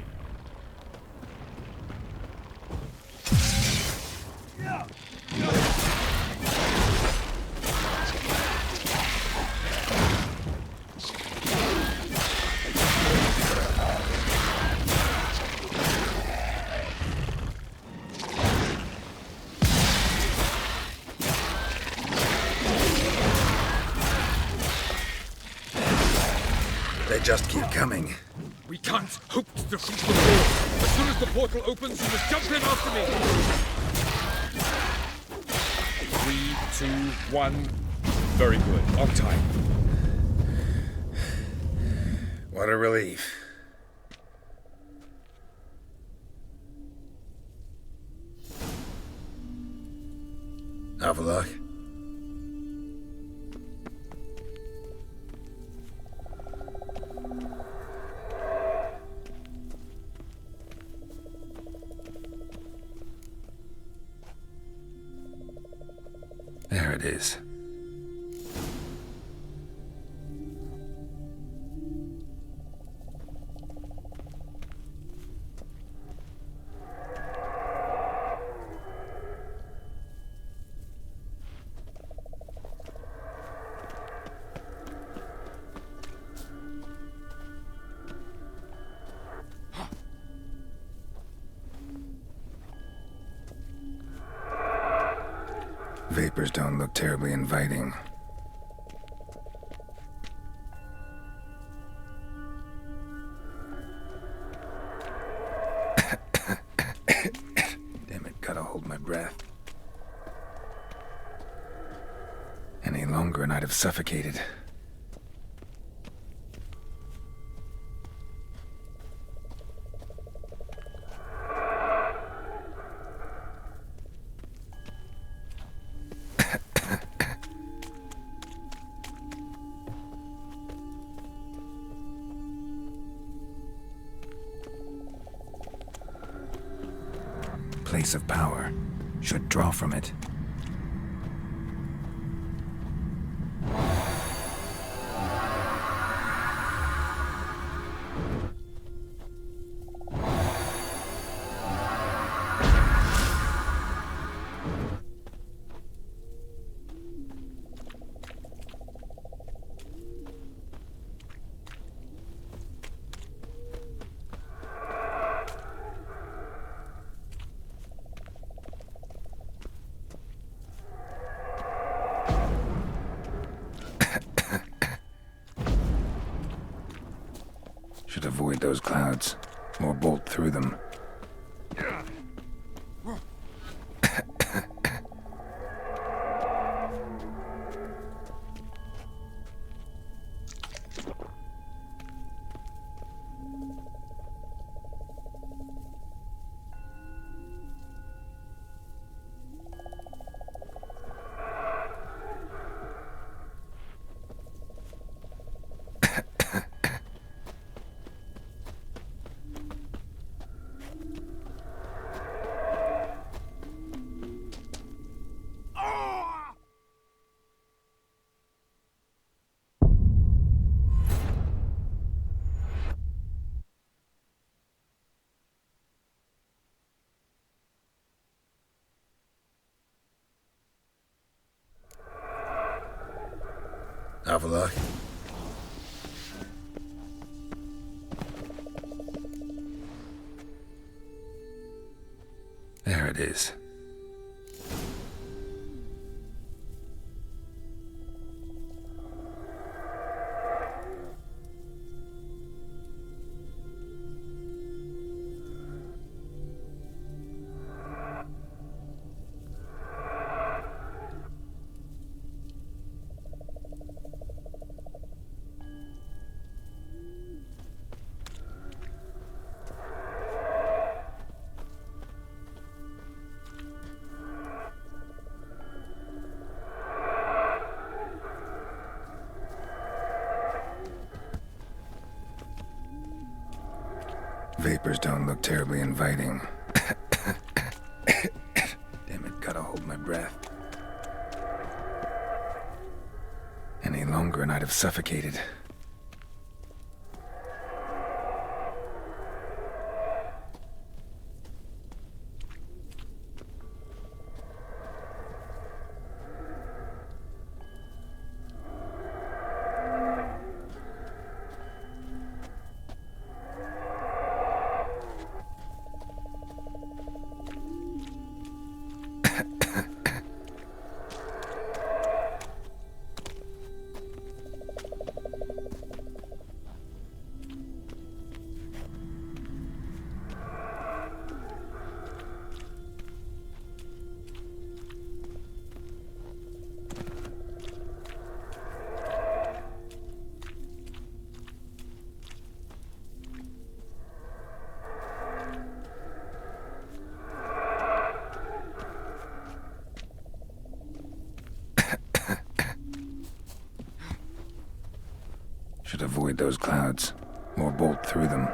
They just keep coming. We can't hope to defeat the war. As soon as the portal opens, you must jump in after me. 3, 2, 1. Very good. On time. What a relief. Avaloch? There it is. Vapors don't look terribly inviting. Damn it, gotta hold my breath. Any longer and I'd have suffocated. Place of power. Should draw from it. Should avoid those clouds, or bolt through them. Avaloch? it is. Vapors don't look terribly inviting. Damn it, gotta hold my breath. Any longer and I'd have suffocated. Should avoid those clouds, or bolt through them.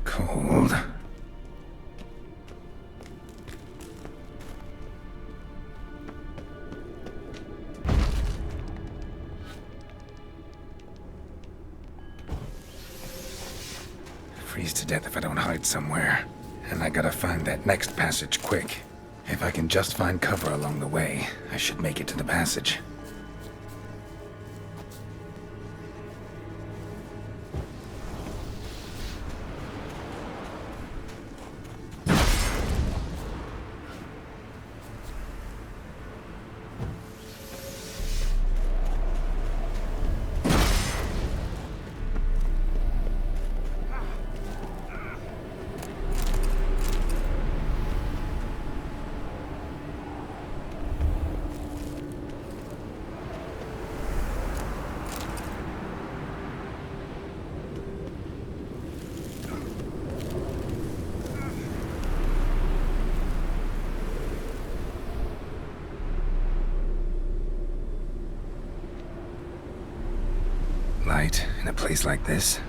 Cold. Freeze to death if I don't hide somewhere. And I gotta find that next passage quick. If I can just find cover along the way, I should make it to the passage. Light in a place like this?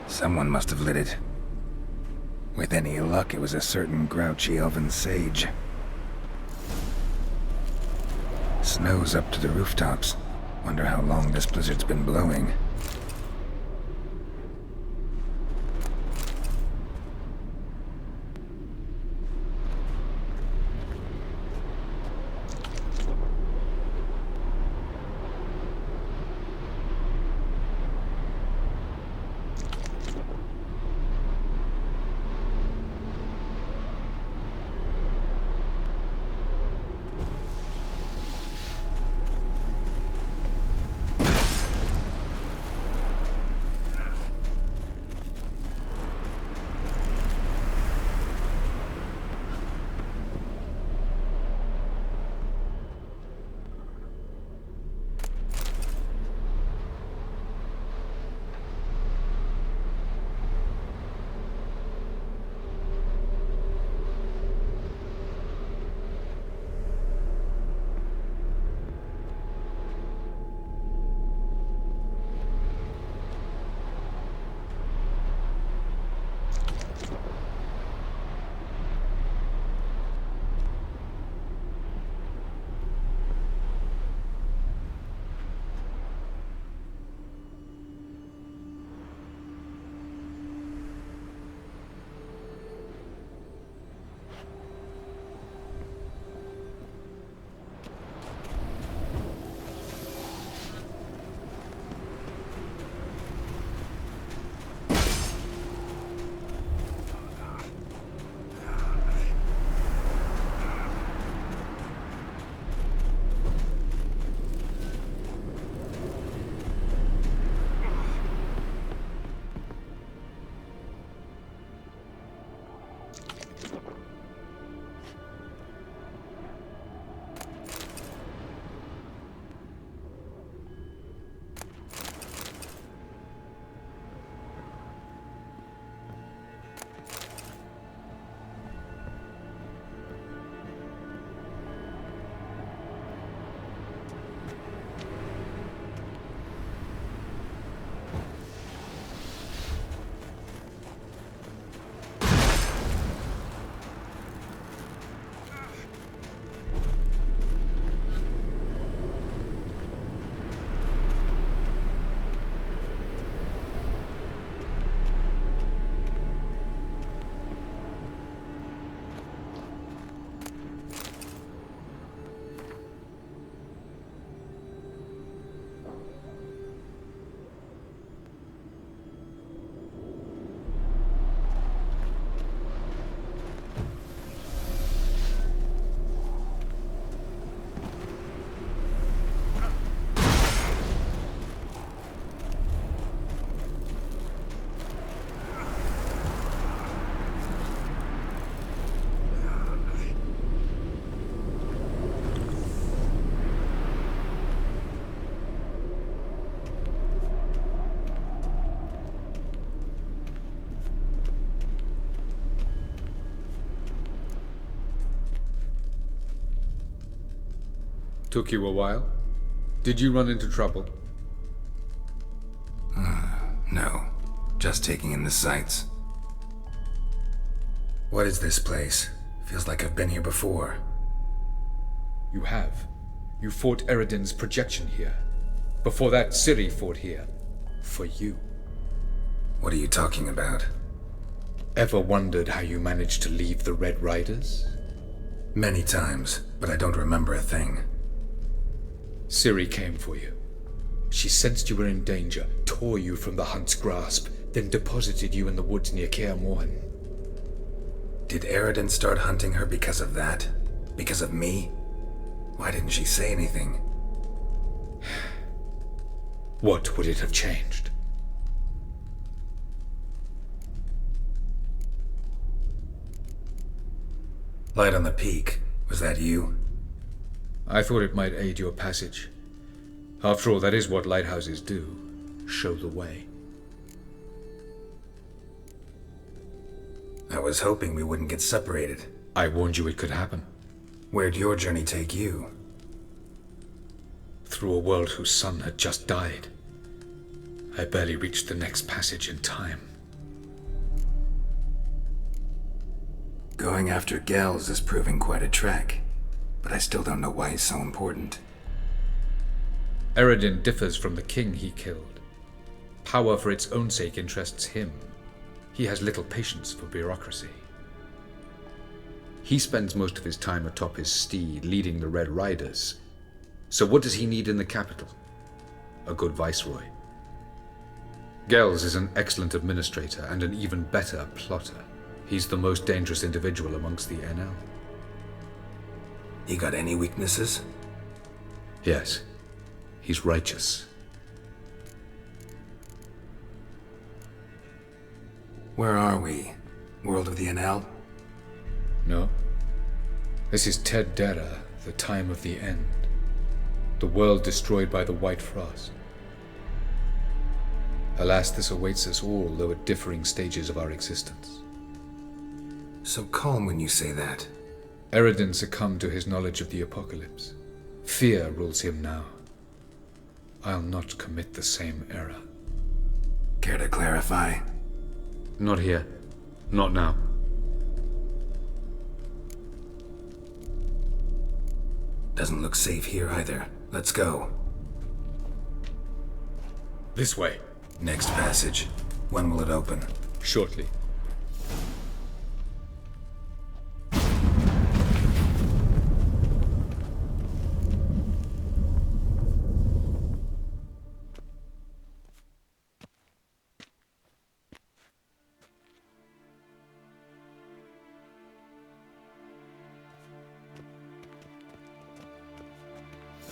Someone must have lit it. With any luck, it was a certain grouchy elven sage. Snow's up to the rooftops. Wonder how long this blizzard's been blowing. Took you a while? Did you run into trouble? No. Just taking in the sights. What is this place? Feels like I've been here before. You have. You fought Eridan's projection here. Before that, Ciri fought here. For you. What are you talking about? Ever wondered how you managed to leave the Red Riders? Many times, but I don't remember a thing. Ciri came for you. She sensed you were in danger, tore you from the Hunt's grasp, then deposited you in the woods near Kaer Morhen. Did Eridan start hunting her because of that? Because of me? Why didn't she say anything? What would it have changed? Light on the peak. Was that you? I thought it might aid your passage. After all, that is what lighthouses do. Show the way. I was hoping we wouldn't get separated. I warned you it could happen. Where'd your journey take you? Through a world whose sun had just died. I barely reached the next passage in time. Going after Gels is proving quite a trek, but I still don't know why he's so important. Eredin differs from the king he killed. Power for its own sake interests him. He has little patience for bureaucracy. He spends most of his time atop his steed, leading the Red Riders. So what does he need in the capital? A good viceroy. Gels is an excellent administrator and an even better plotter. He's the most dangerous individual amongst the NL. You got any weaknesses? Yes. He's righteous. Where are we? World of the NL? No. This is Ted Dera, the time of the end. The world destroyed by the White Frost. Alas, this awaits us all, though at differing stages of our existence. So calm when you say that. Eredin succumbed to his knowledge of the apocalypse. Fear rules him now. I'll not commit the same error. Care to clarify? Not here. Not now. Doesn't look safe here either. Let's go. This way. Next passage. When will it open? Shortly.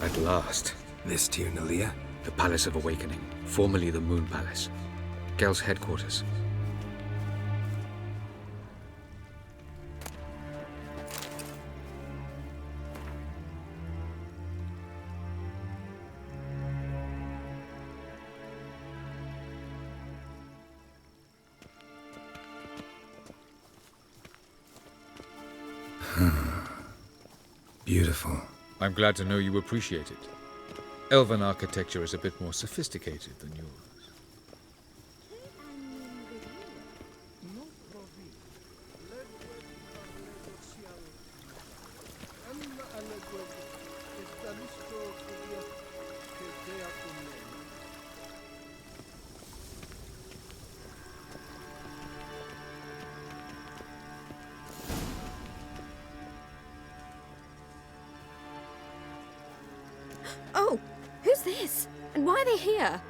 At last. This Tir Nalia? The Palace of Awakening, formerly the Moon Palace. Gel's headquarters. Beautiful. I'm glad to know you appreciate it. Elven architecture is a bit more sophisticated than yours. Oh, who's this? And why are they here?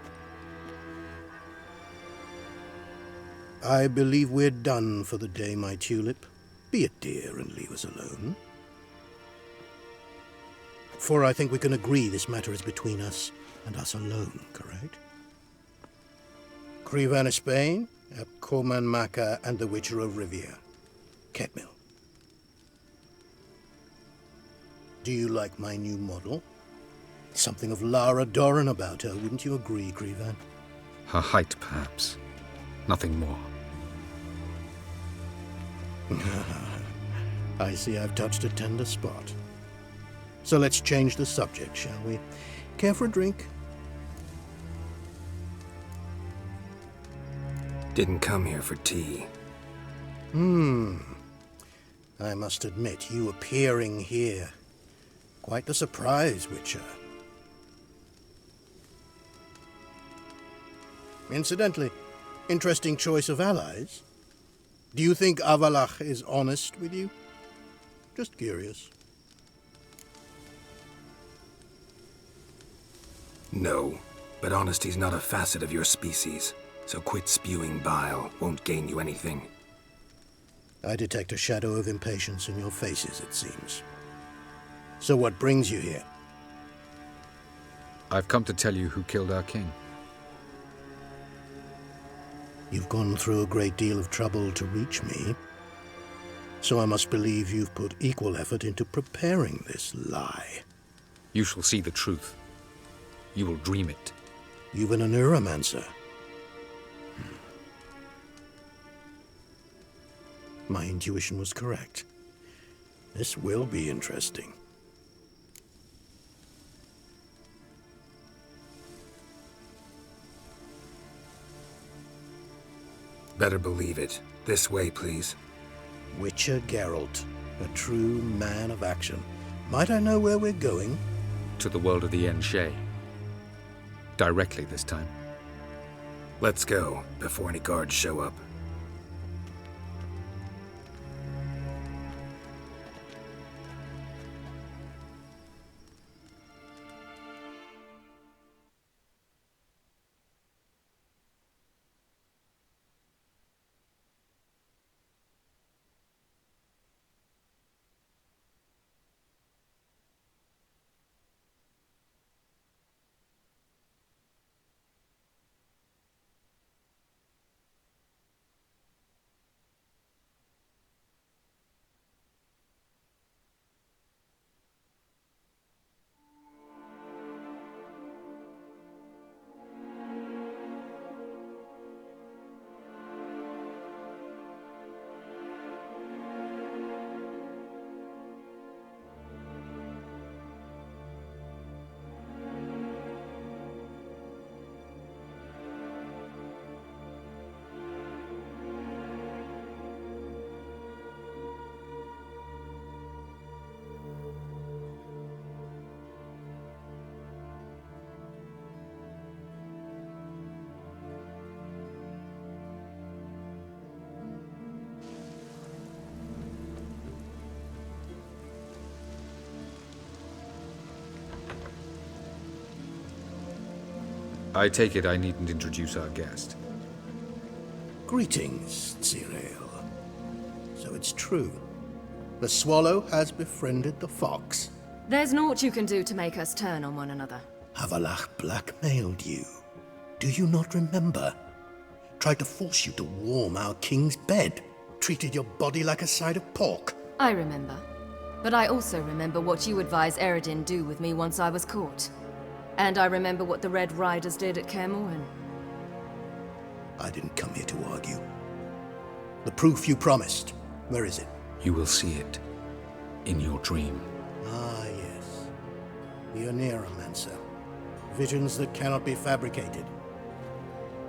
I believe we're done for the day, my tulip. Be a dear and leave us alone. For I think we can agree this matter is between us and us alone, correct? Krivan of Spain, Koman Maka, and the Witcher of Rivia. Ketmil. Do you like my new model? Something of Lara Doran about her, wouldn't you agree, Krivan? Her height, perhaps. Nothing more. I see I've touched a tender spot. So let's change the subject, shall we? Care for a drink? Didn't come here for tea. I must admit, you appearing here. Quite the surprise, Witcher. Incidentally, interesting choice of allies. Do you think Avalach is honest with you? Just curious. No, but honesty's not a facet of your species, so quit spewing bile. Won't gain you anything. I detect a shadow of impatience in your faces, it seems. So what brings you here? I've come to tell you who killed our king. You've gone through a great deal of trouble to reach me, so I must believe you've put equal effort into preparing this lie. You shall see the truth. You will dream it. You've been a neuromancer. My intuition was correct. This will be interesting. Better believe it. This way, please. Witcher Geralt, a true man of action. Might I know where we're going? To the world of the Enshe. Directly this time. Let's go, before any guards show up. I take it I needn't introduce our guest. Greetings, Cyril. So it's true. The swallow has befriended the fox. There's naught you can do to make us turn on one another. Havalach blackmailed you. Do you not remember? Tried to force you to warm our king's bed. Treated your body like a side of pork. I remember. But I also remember what you advised Eredin do with me once I was caught. And I remember what the Red Riders did at Kaer Morhen. I didn't come here to argue. The proof you promised, where is it? You will see it in your dream. Ah, yes. The Oneiromancer. Visions that cannot be fabricated.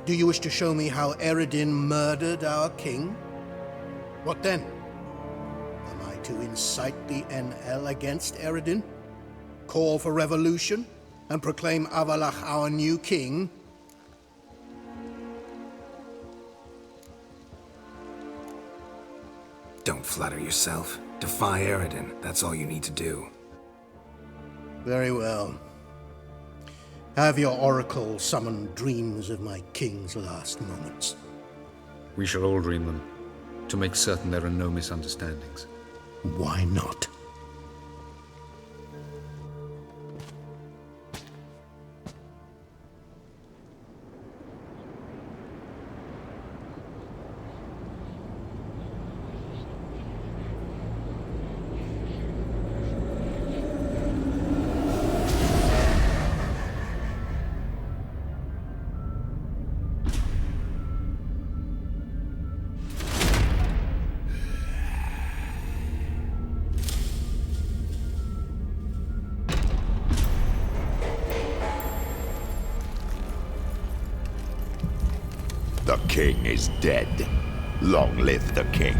Do you wish to show me how Eredin murdered our king? What then? Am I to incite the NL against Eredin? Call for revolution? And proclaim Havalach our new king? Don't flatter yourself. Defy Eredin. That's all you need to do. Very well. Have your oracle summon dreams of my king's last moments. We shall all dream them, to make certain there are no misunderstandings. Why not? The king is dead. Long live the king.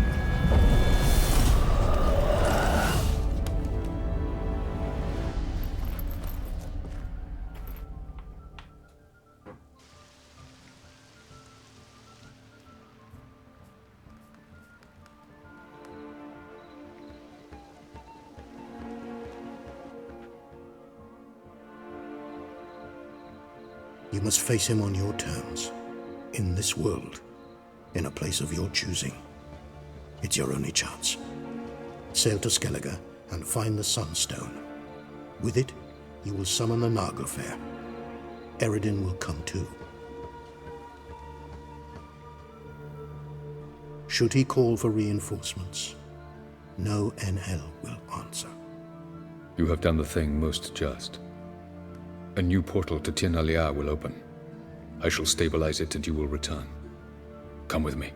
You must face him on your terms. In this world. In a place of your choosing. It's your only chance. Sail to Skellige and find the Sunstone. With it, you will summon the Naglfar. Eredin will come too. Should he call for reinforcements, no NL will answer. You have done the thing most just. A new portal to Tir na Liar will open. I shall stabilize it and you will return. Come with me.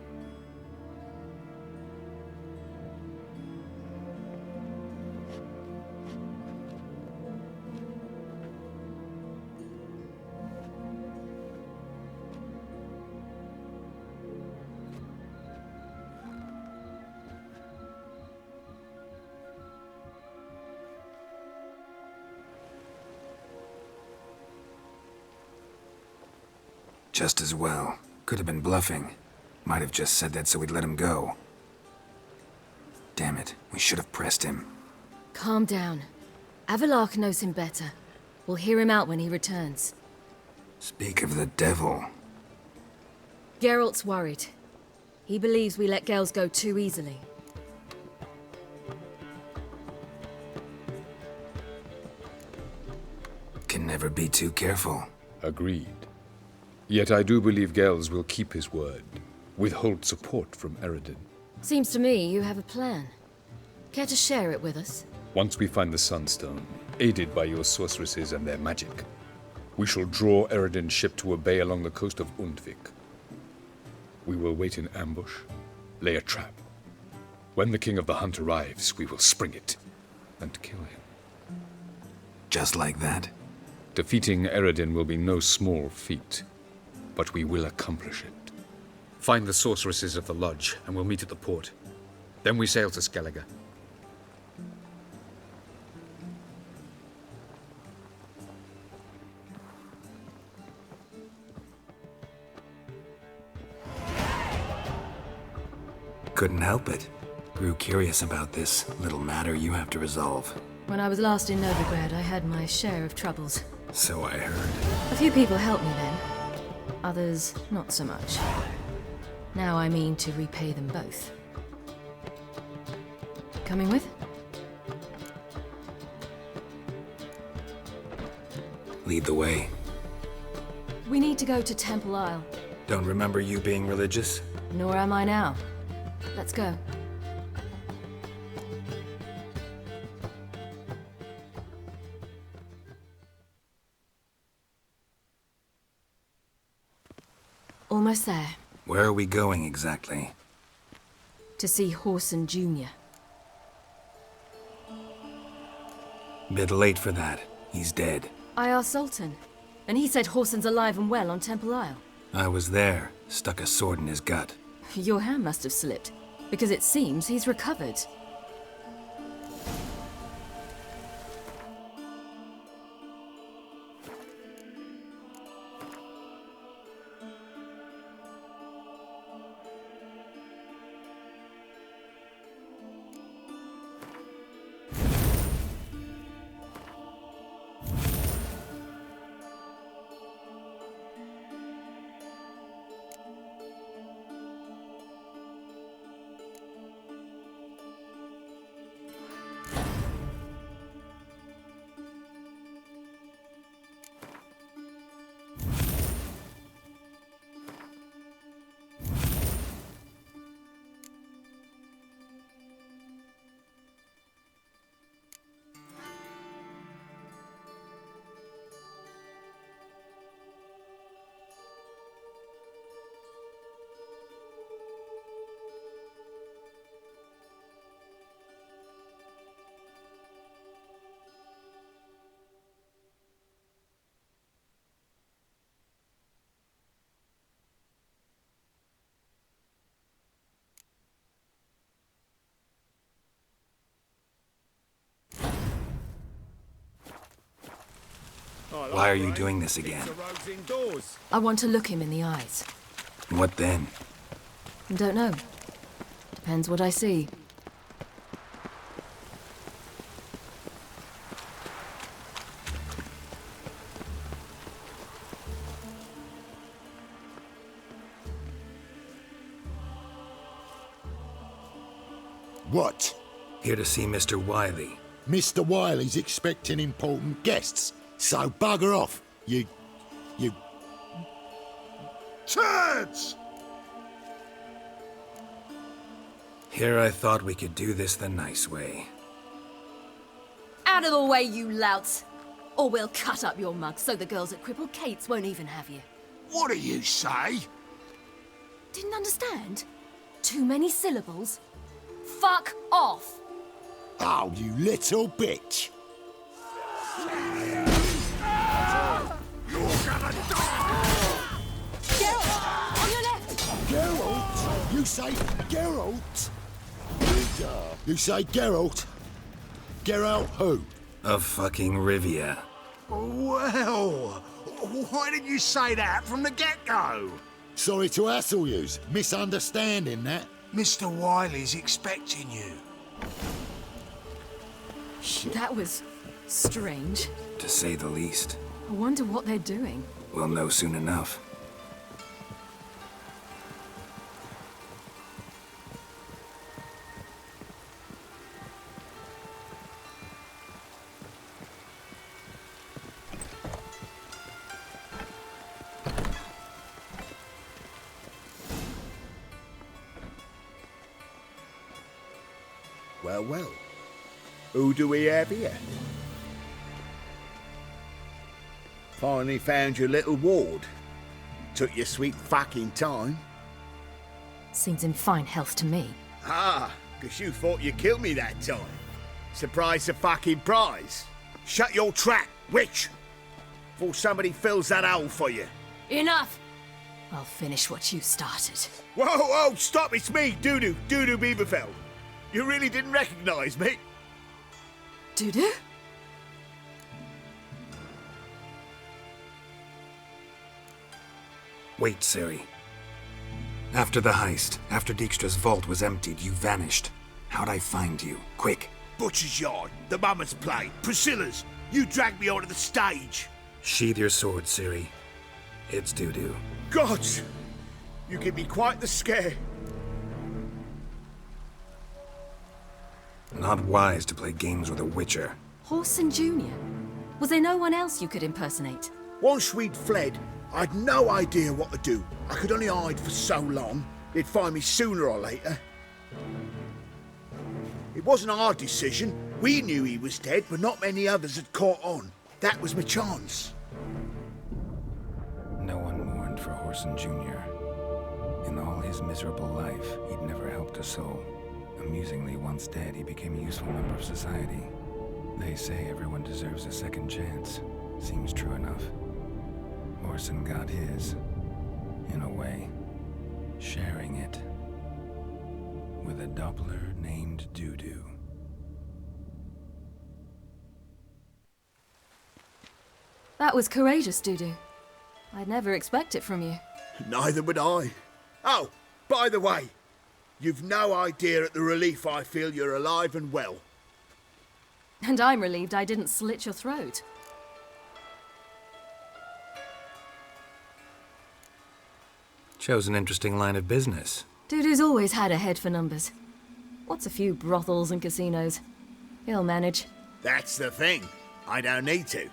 Just as well. Could have been bluffing. Might have just said that so we'd let him go. Damn it, we should have pressed him. Calm down. Avalok knows him better. We'll hear him out when he returns. Speak of the devil. Geralt's worried. He believes we let girls go too easily. Can never be too careful. Agreed. Yet I do believe Gels will keep his word. Withhold support from Eredin. Seems to me you have a plan. Care to share it with us? Once we find the Sunstone, aided by your sorceresses and their magic, we shall draw Eredin's ship to a bay along the coast of Undvik. We will wait in ambush, lay a trap. When the King of the Hunt arrives, we will spring it and kill him. Just like that? Defeating Eredin will be no small feat, but we will accomplish it. Find the sorceresses of the Lodge, and we'll meet at the port. Then we sail to Skellige. Couldn't help it. Grew curious about this little matter you have to resolve. When I was last in Novigrad, I had my share of troubles. So I heard. A few people helped me then. Others, not so much. Now I mean to repay them both. Coming with? Lead the way. We need to go to Temple Isle. Don't remember you being religious? Nor am I now. Let's go. Almost there. Where are we going exactly? To see Horson Jr. Bit late for that. He's dead. I asked Sultan, and he said Horson's alive and well on Temple Isle. I was there. Stuck a sword in his gut. Your hand must have slipped, because it seems he's recovered. Why are you doing this again? I want to look him in the eyes. What then? Don't know. Depends what I see. What? Here to see Mr. Wiley. Mr. Wiley's expecting important guests, so bugger off, you turds! Here I thought we could do this the nice way. Out of the way, you louts! Or we'll cut up your mug so the girls at Crippled Kate's won't even have you. What do you say? Didn't understand? Too many syllables? Fuck off! Oh, you little bitch! You're gonna die! Geralt! On your left! Geralt? You say Geralt? You say Geralt? Geralt who? Of fucking Rivia. Well, why didn't you say that from the get-go? Sorry to hassle yous. Misunderstanding that. Mr. Wiley's expecting you. That was strange. To say the least. I wonder what they're doing. We'll know soon enough. Well, well. Who do we have here? Finally found your little ward. Took your sweet fucking time. Seems in fine health to me. Ah, 'cause you thought you killed me that time. Surprise the fucking prize. Shut your trap, witch! Before somebody fills that hole for you. Enough! I'll finish what you started. Whoa, whoa, stop, it's me, Dudu Bieberfeld. You really didn't recognize me? Dudu? Wait, Ciri. After the heist, after Dijkstra's vault was emptied, you vanished. How'd I find you? Quick. Butcher's Yard, the Mama's Play, Priscilla's. You dragged me onto the stage. Sheathe your sword, Ciri. It's Dudu. Gods! You give me quite the scare. Not wise to play games with a witcher. Horson Jr.? Was there no one else you could impersonate? Once we'd fled, I'd no idea what to do. I could only hide for so long. They'd find me sooner or later. It wasn't our decision. We knew he was dead, but not many others had caught on. That was my chance. No one mourned for Horson Jr. In all his miserable life, he'd never helped a soul. Amusingly, once dead, he became a useful member of society. They say everyone deserves a second chance. Seems true enough. Horson got his, in a way, sharing it with a Doppler named Dudu. That was courageous, Dudu. I'd never expect it from you. Neither would I. Oh, by the way, you've no idea at the relief I feel you're alive and well. And I'm relieved I didn't slit your throat. Chose an interesting line of business. Dudu's always had a head for numbers. What's a few brothels and casinos? He'll manage. That's the thing. I don't need to.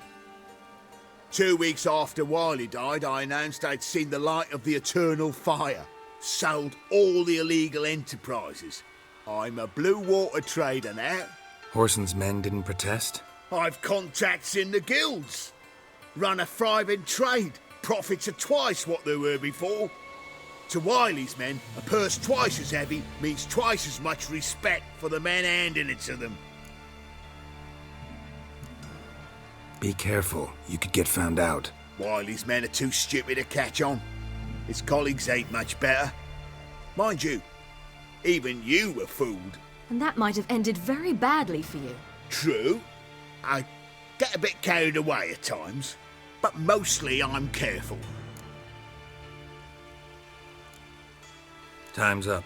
2 weeks after Wiley died, I announced I'd seen the light of the eternal fire. Sold all the illegal enterprises. I'm a blue water trader now. Horson's men didn't protest? I've contacts in the guilds. Run a thriving trade. Profits are twice what they were before. To Wiley's men, a purse twice as heavy means twice as much respect for the men handing it to them. Be careful. You could get found out. Wiley's men are too stupid to catch on. His colleagues ain't much better. Mind you, even you were fooled. And that might have ended very badly for you. True. I get a bit carried away at times, but mostly I'm careful. Time's up.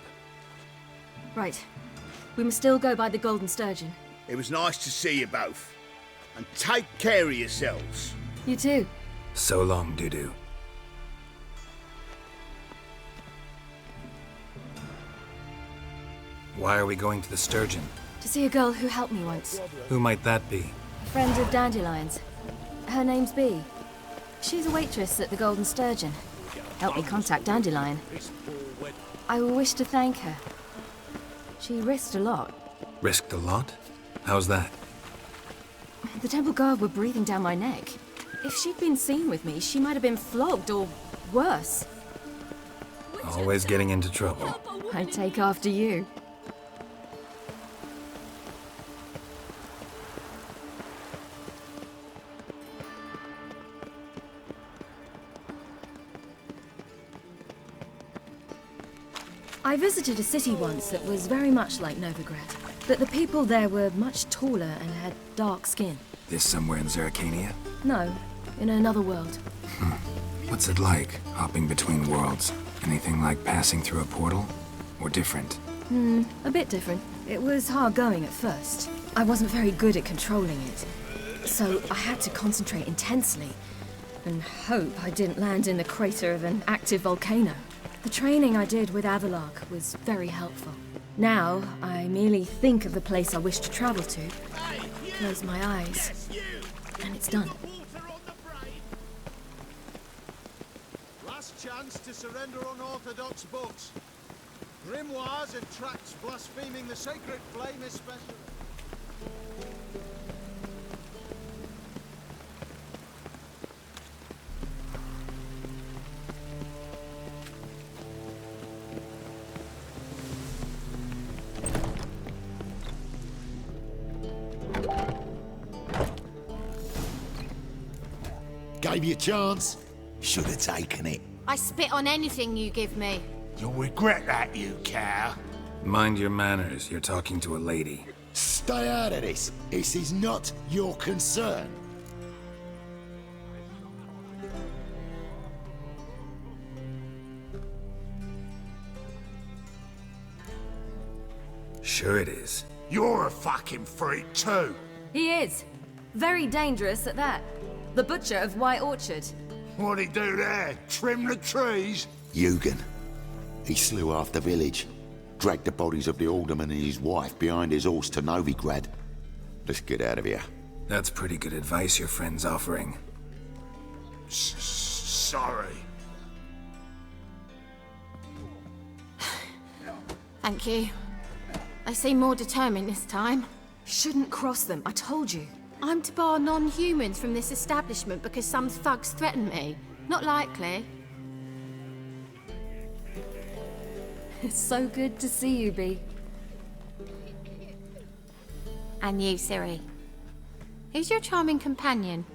Right. We must still go by the Golden Sturgeon. It was nice to see you both. And take care of yourselves. You too. So long, Dudu. Why are we going to the Sturgeon? To see a girl who helped me once. Who might that be? A friend of Dandelion's. Her name's Bee. She's a waitress at the Golden Sturgeon. Helped me contact Dandelion. I wish to thank her. She risked a lot. Risked a lot? How's that? The Temple Guard were breathing down my neck. If she'd been seen with me, she might have been flogged or worse. Always getting into trouble. I'd take after you. I visited a city once that was very much like Novigrad, but the people there were much taller and had dark skin. This somewhere in Zerrikania? No, in another world. What's it like, hopping between worlds? Anything like passing through a portal? Or different? A bit different. It was hard going at first. I wasn't very good at controlling it. So I had to concentrate intensely and hope I didn't land in the crater of an active volcano. The training I did with Avalark was very helpful. Now, I merely think of the place I wish to travel to, close my eyes, and it's done. Last chance to surrender unorthodox books. Grimoires and tracts blaspheming the sacred flame especially. Gave you a chance. Should have taken it. I spit on anything you give me. You'll regret that, you cow. Mind your manners, you're talking to a lady. Stay out of this. This is not your concern. Sure it is. You're a fucking freak too. He is. Very dangerous at that. The butcher of White Orchard. What'd he do there? Trim the trees? Eugen. He slew half the village. Dragged the bodies of the alderman and his wife behind his horse to Novigrad. Let's get out of here. That's pretty good advice your friend's offering. Sorry. Thank you. They seem more determined this time. Shouldn't cross them, I told you. I'm to bar non-humans from this establishment because some thugs threaten me. Not likely. It's so good to see you, Bee. And you, Ciri. Who's your charming companion?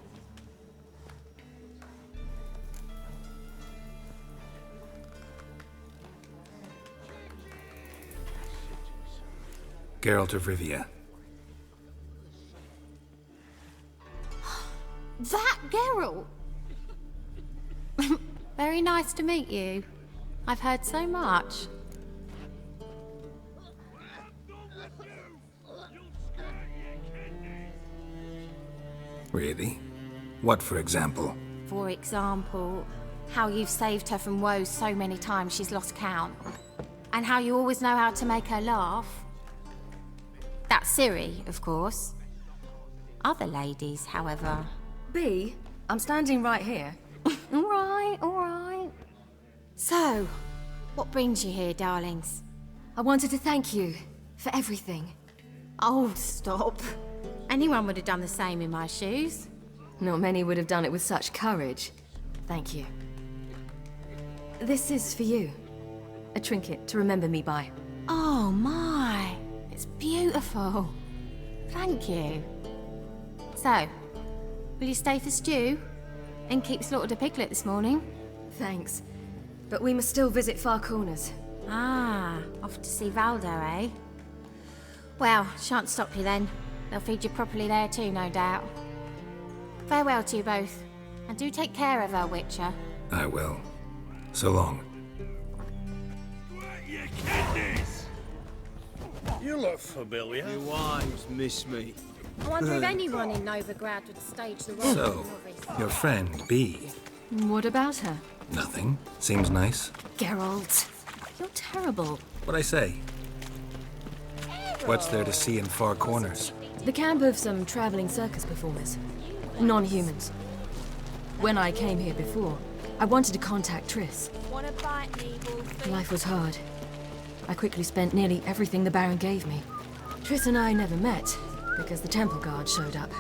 Geralt of Rivia. That Geralt! Very nice to meet you. I've heard so much. Really? What, for example? For example, how you've saved her from woes so many times she's lost count. And how you always know how to make her laugh. That's Ciri, of course. Other ladies, however... Bee, I'm standing right here. All right. So, what brings you here, darlings? I wanted to thank you for everything. Oh, stop. Anyone would have done the same in my shoes. Not many would have done it with such courage. Thank you. This is for you. A trinket to remember me by. Oh my, it's beautiful. Thank you. So, will you stay for stew? And keep slaughtered a piglet this morning? Thanks. But we must still visit Far Corners. Ah, off to see Valdo, eh? Well, shan't stop you then. They'll feed you properly there too, no doubt. Farewell to you both. And do take care of her, Witcher. I will. So long. You look familiar. Your wives miss me. I wonder if anyone in Novigrad would stage the role So, of a novice. your friend, Bee. What about her? Nothing. Seems nice. Geralt, you're terrible. What'd I say? What's there to see in Far Corners? The camp of some traveling circus performers. Non-humans. When I came here before, I wanted to contact Triss. Life was hard. I quickly spent nearly everything the Baron gave me. Triss and I never met, because the temple guard showed up.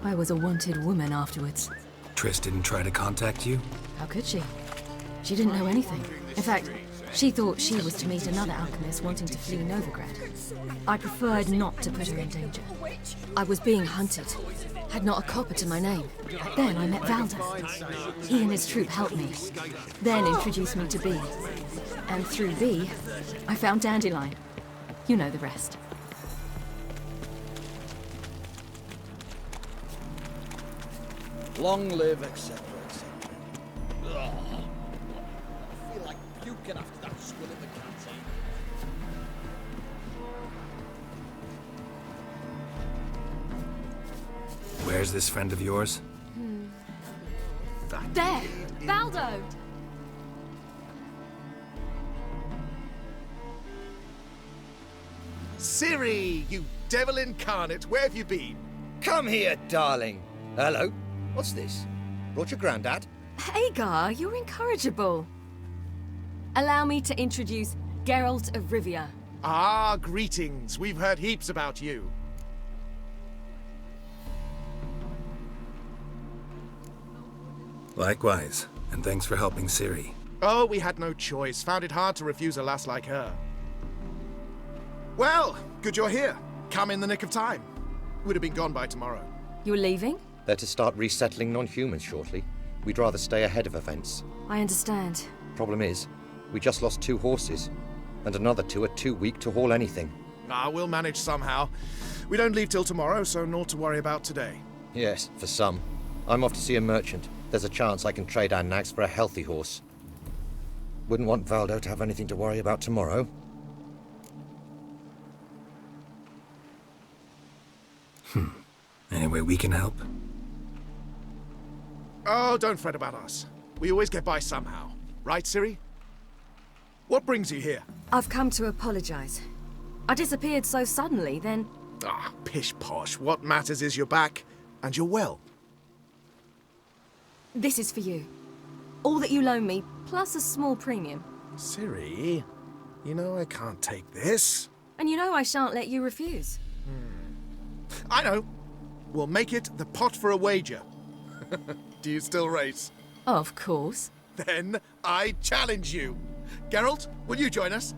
I was a wanted woman afterwards. Triss didn't try to contact you? How could she? She didn't know anything. In fact, she thought she was to meet another alchemist wanting to flee Novigrad. I preferred not to put her in danger. I was being hunted. Had not a copper to my name. Then I met Valda. He and his troop helped me. Then introduced me to Bee. And through Bee, I found Dandelion. You know the rest. Long live, etc., etc. Ugh. I feel like puking after that swill in the canteen. Where's this friend of yours? There! Baldo! Ciri, you devil incarnate, where have you been? Come here, darling. Hello. What's this? Brought your granddad? Hagar, you're incorrigible. Allow me to introduce Geralt of Rivia. Ah, greetings. We've heard heaps about you. Likewise, and thanks for helping Ciri. Oh, we had no choice. Found it hard to refuse a lass like her. Well, good you're here. Come in the nick of time. Would have been gone by tomorrow. You're leaving? They're to start resettling non-humans shortly. We'd rather stay ahead of events. I understand. Problem is, we just lost 2 horses, and another 2 are too weak to haul anything. Ah, we'll manage somehow. We don't leave till tomorrow, so naught to worry about today. Yes, for some. I'm off to see a merchant. There's a chance I can trade our nags for a healthy horse. Wouldn't want Valdo to have anything to worry about tomorrow. Any way we can help? Oh, don't fret about us. We always get by somehow. Right, Ciri? What brings you here? I've come to apologize. I disappeared so suddenly, then... Ah, pish-posh. What matters is you're back, and you're well. This is for you. All that you loan me, plus a small premium. Ciri, you know I can't take this. And you know I shan't let you refuse. I know. We'll make it the pot for a wager. Do you still race? Of course. Then I challenge you. Geralt, will you join us?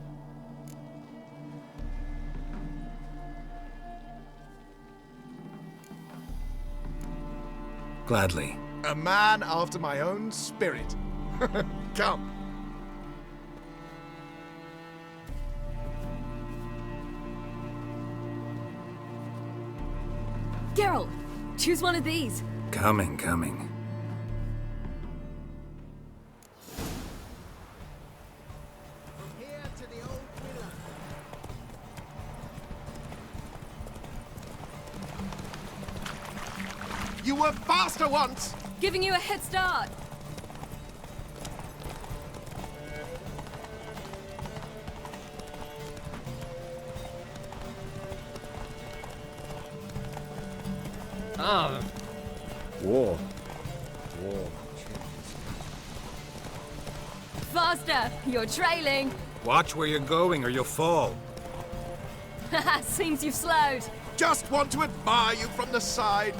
Gladly. A man after my own spirit. Come. Geralt, choose one of these. Coming. You were faster once! Giving you a head start. War. Faster! You're trailing. Watch where you're going or you'll fall. Seems you've slowed. Just want to admire you from the side.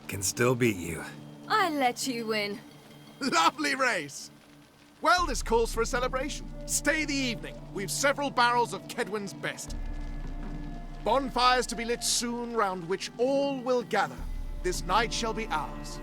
Can still beat you. I let you win. Lovely race! Well, this calls for a celebration. Stay the evening. We've several barrels of Kedwen's best. Bonfires to be lit soon, round which all will gather. This night shall be ours.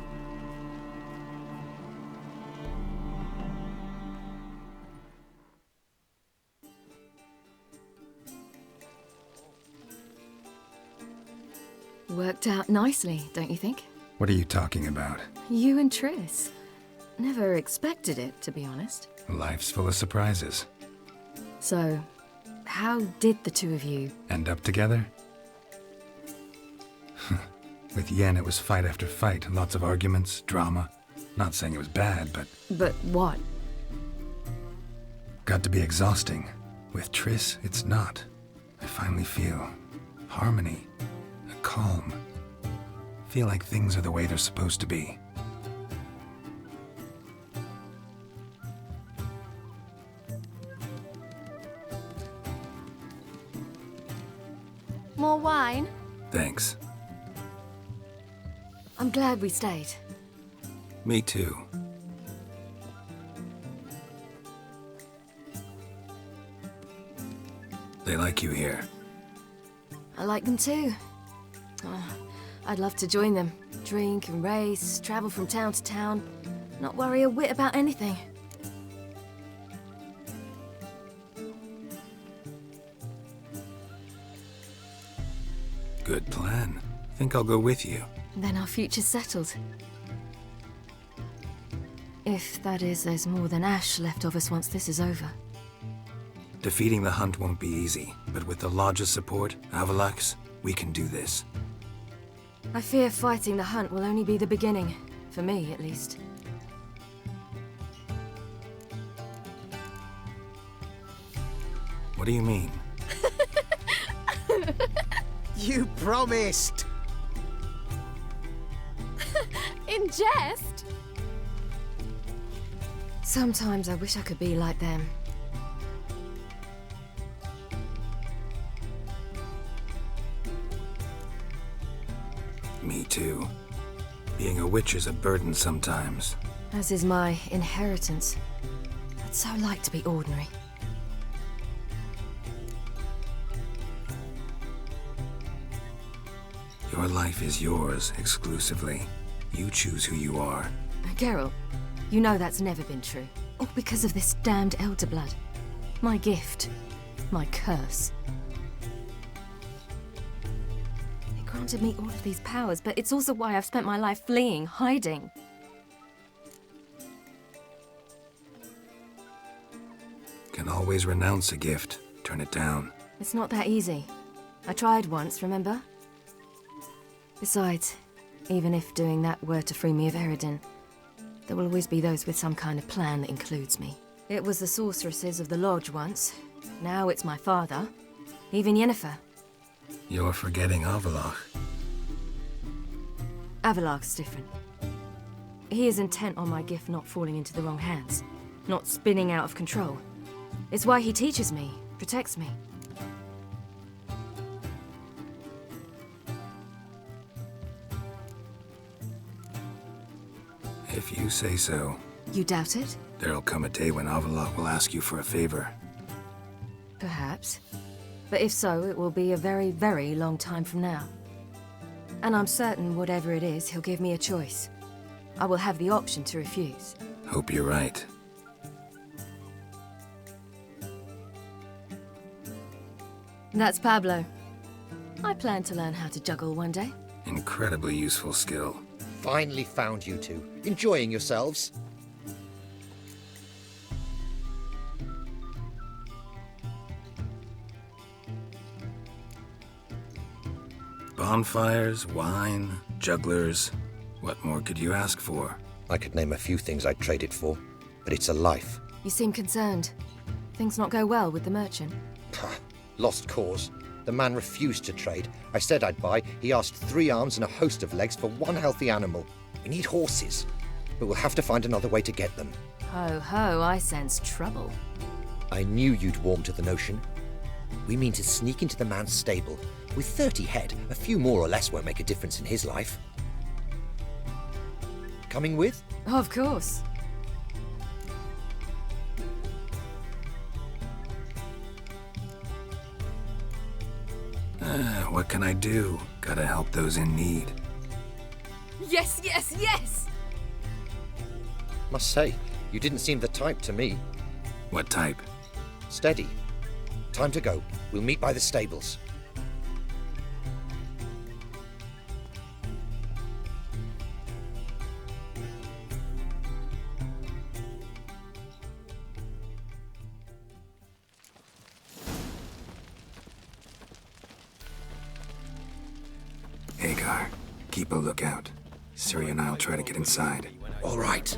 Worked out nicely, don't you think? What are you talking about? You and Triss. Never expected it, to be honest. Life's full of surprises. So, how did the two of you... End up together? With Yen, it was fight after fight. Lots of arguments, drama. Not saying it was bad, but... But what? Got to be exhausting. With Triss, it's not. I finally feel harmony, a calm. Feel like things are the way they're supposed to be. More wine? Thanks. I'm glad we stayed. Me too. They like you here. I like them too. Oh, I'd love to join them. Drink and race, travel from town to town. Not worry a whit about anything. Good plan. Think I'll go with you. Then our future's settled. If, that is, there's more than ash left of us once this is over. Defeating the hunt won't be easy, but with the Lodge's support, Avalax, we can do this. I fear fighting the hunt will only be the beginning. For me, at least. What do you mean? You promised! In jest? Sometimes I wish I could be like them. Me too. Being a witch is a burden sometimes. As is my inheritance. I'd so like to be ordinary. Your life is yours, exclusively. You choose who you are. Geralt, you know that's never been true. All because of this damned elder blood. My gift. My curse. It granted me all of these powers, but it's also why I've spent my life fleeing, hiding. Can always renounce a gift. Turn it down. It's not that easy. I tried once, remember? Besides, even if doing that were to free me of Eredin, there will always be those with some kind of plan that includes me. It was the sorceresses of the Lodge once. Now it's my father. Even Yennefer. You're forgetting Avallac'h. Avallac'h's different. He is intent on my gift not falling into the wrong hands. Not spinning out of control. It's why he teaches me, protects me. If you say so. You doubt it? There'll come a day when Avallac'h will ask you for a favor. Perhaps. But if so, it will be a very, very long time from now. And I'm certain whatever it is, he'll give me a choice. I will have the option to refuse. Hope you're right. That's Pablo. I plan to learn how to juggle one day. Incredibly useful skill. Finally found you two. Enjoying yourselves? Bonfires, wine, jugglers. What more could you ask for? I could name a few things I'd trade it for, but it's a life. You seem concerned. Things not go well with the merchant? Lost cause. The man refused to trade. I said I'd buy. He asked 3 arms and a host of legs for 1 healthy animal. We need horses, but we'll have to find another way to get them. Ho ho, I sense trouble. I knew you'd warm to the notion. We mean to sneak into the man's stable. With 30 head, a few more or less won't make a difference in his life. Coming with? Of course. What can I do? Gotta help those in need. Yes, yes, yes! Must say, you didn't seem the type to me. What type? Steady. Time to go. We'll meet by the stables. Hagar, keep a lookout. Ciri and I'll try to get inside. All right.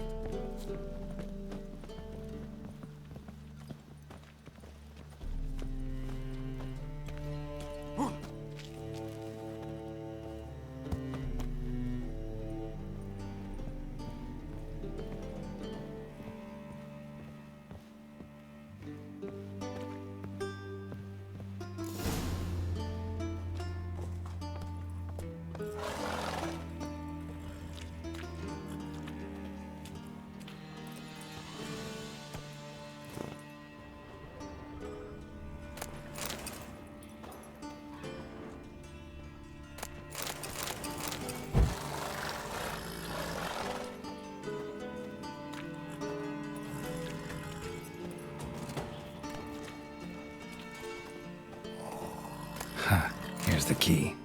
the key.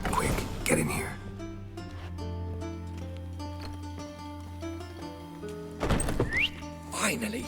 Quick, get in here. Finally!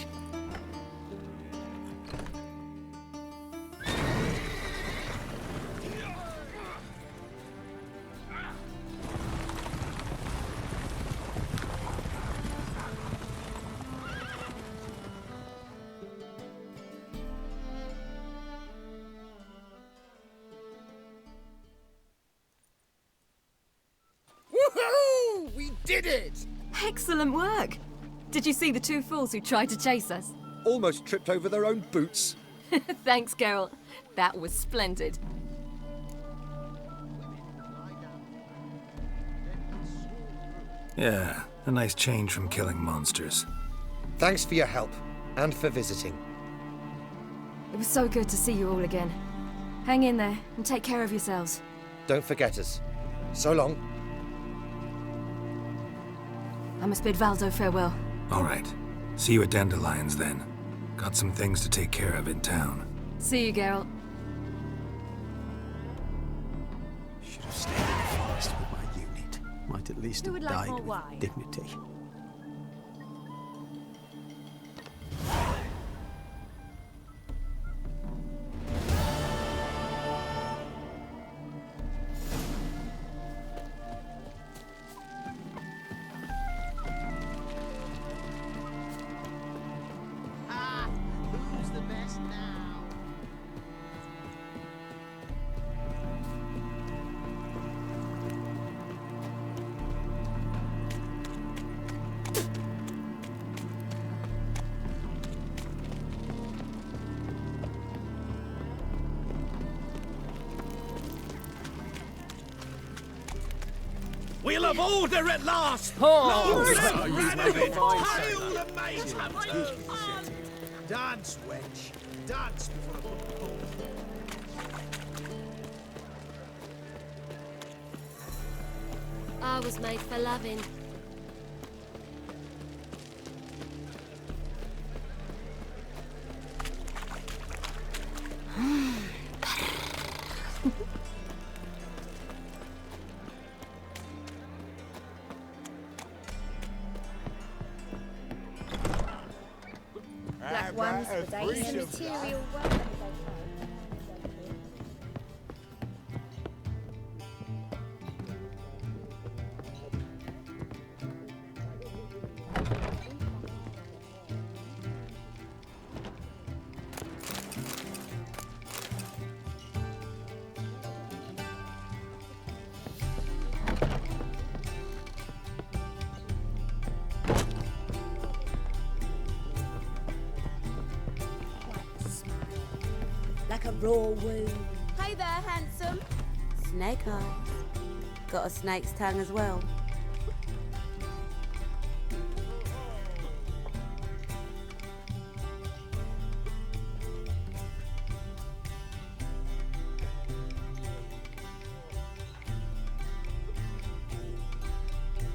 Woohoo! We did it! Excellent work! Did you see the two fools who tried to chase us? Almost tripped over their own boots. Thanks, Carol. That was splendid. Yeah, a nice change from killing monsters. Thanks for your help, and for visiting. It was so good to see you all again. Hang in there and take care of yourselves. Don't forget us. So long. I must bid Valdo farewell. All right. See you at Dandelions, then. Got some things to take care of in town. See you, Geralt. Should have stayed in the forest with my unit. Might at least Who have would like died more with wine? dignity. Who's the best now? We'll have order at last! Oh, Lord, yes, let you've Rabbit made a fine hail sailor. the maids hunter! Dance, wench. Dance before I put the ball. I was made for loving. Black ones for dating material weapons. Like a raw wound. Hey there, handsome. Snake eyes. Got a snake's tongue as well.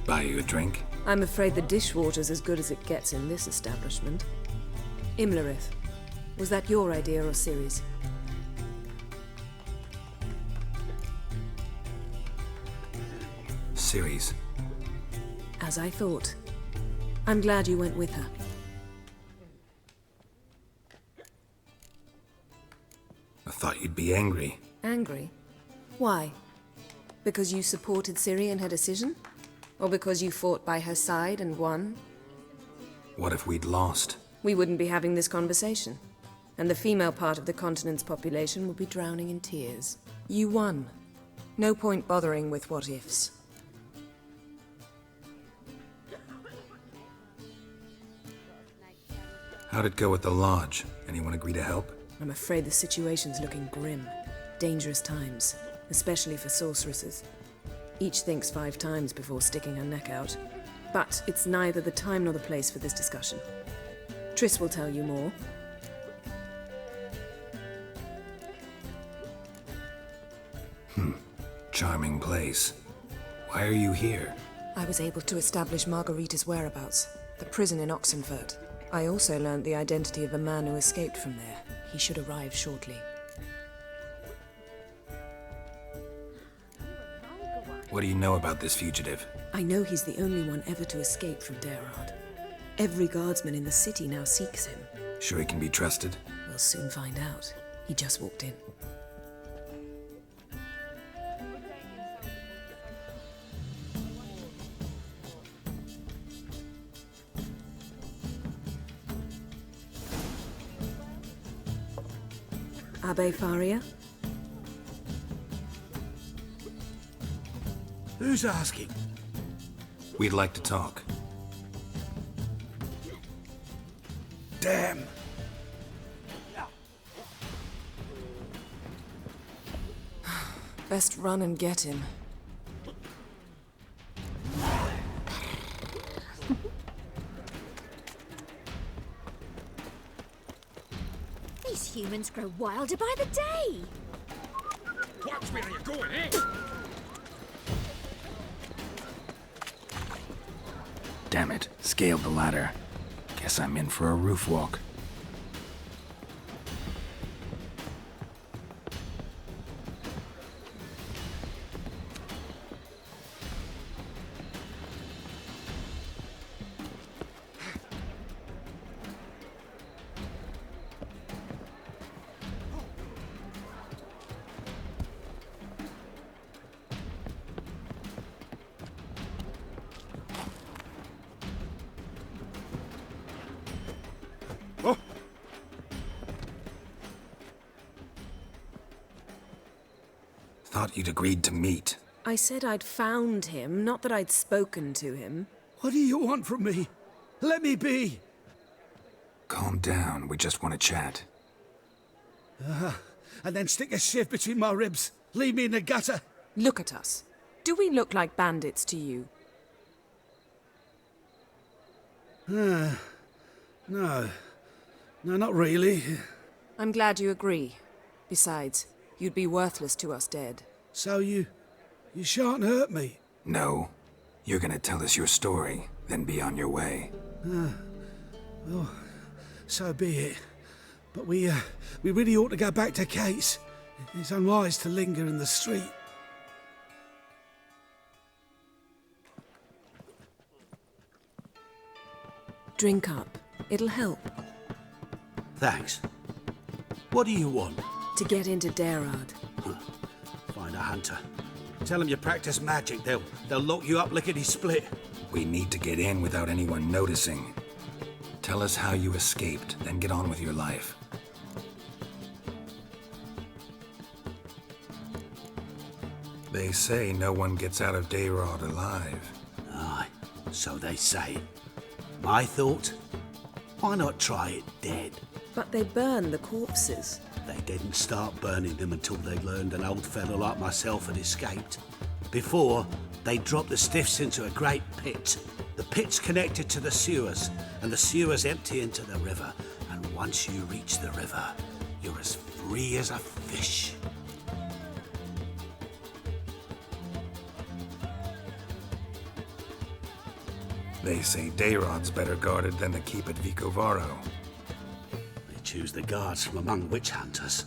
Buy you a drink? I'm afraid the dishwater's as good as it gets in this establishment. Imlerith, was that your idea or Ciri's? Ciri's. As I thought. I'm glad you went with her. I thought you'd be angry. Angry? Why? Because you supported Ciri in her decision? Or because you fought by her side and won? What if we'd lost? We wouldn't be having this conversation. And the female part of the continent's population would be drowning in tears. You won. No point bothering with what-ifs. How'd it go at the lodge? Anyone agree to help? I'm afraid the situation's looking grim. Dangerous times, especially for sorceresses. Each thinks 5 times before sticking her neck out. But it's neither the time nor the place for this discussion. Triss will tell you more. Charming place. Why are you here? I was able to establish Margarita's whereabouts, the prison in Oxenfurt. I also learned the identity of a man who escaped from there. He should arrive shortly. What do you know about this fugitive? I know he's the only one ever to escape from Darod. Every guardsman in the city now seeks him. Sure he can be trusted? We'll soon find out. He just walked in. Abbe Faria? Who's asking? We'd like to talk. Damn. Best run and get him. These humans grow wilder by the day. Watch where you're going, eh? Damn it, scaled the ladder. Guess I'm in for a roof walk. Thought you'd agreed to meet. I said I'd found him, not that I'd spoken to him. What do you want from me? Let me be. Calm down, we just want to chat. And then stick a sieve between my ribs. Leave me in the gutter. Look at us. Do we look like bandits to you? No. No, not really. I'm glad you agree. Besides, you'd be worthless to us dead. So you shan't hurt me? No. You're gonna tell us your story, then be on your way. Well, so be it. But we really ought to go back to Kate's. It's unwise to linger in the street. Drink up. It'll help. Thanks. What do you want? To get into Darod. Find a hunter. Tell them you practice magic. They'll lock you up lickety-split. We need to get in without anyone noticing. Tell us how you escaped, then get on with your life. They say no one gets out of Darod alive. Aye, so they say. My thought? Why not try it dead? But they burn the corpses. They didn't start burning them until they learned an old fellow like myself had escaped. Before, they dropped the stiffs into a great pit. The pit's connected to the sewers, and the sewers empty into the river. And once you reach the river, you're as free as a fish. They say Darod's better guarded than the keep at Vicovaro. They choose the guards from among witch hunters.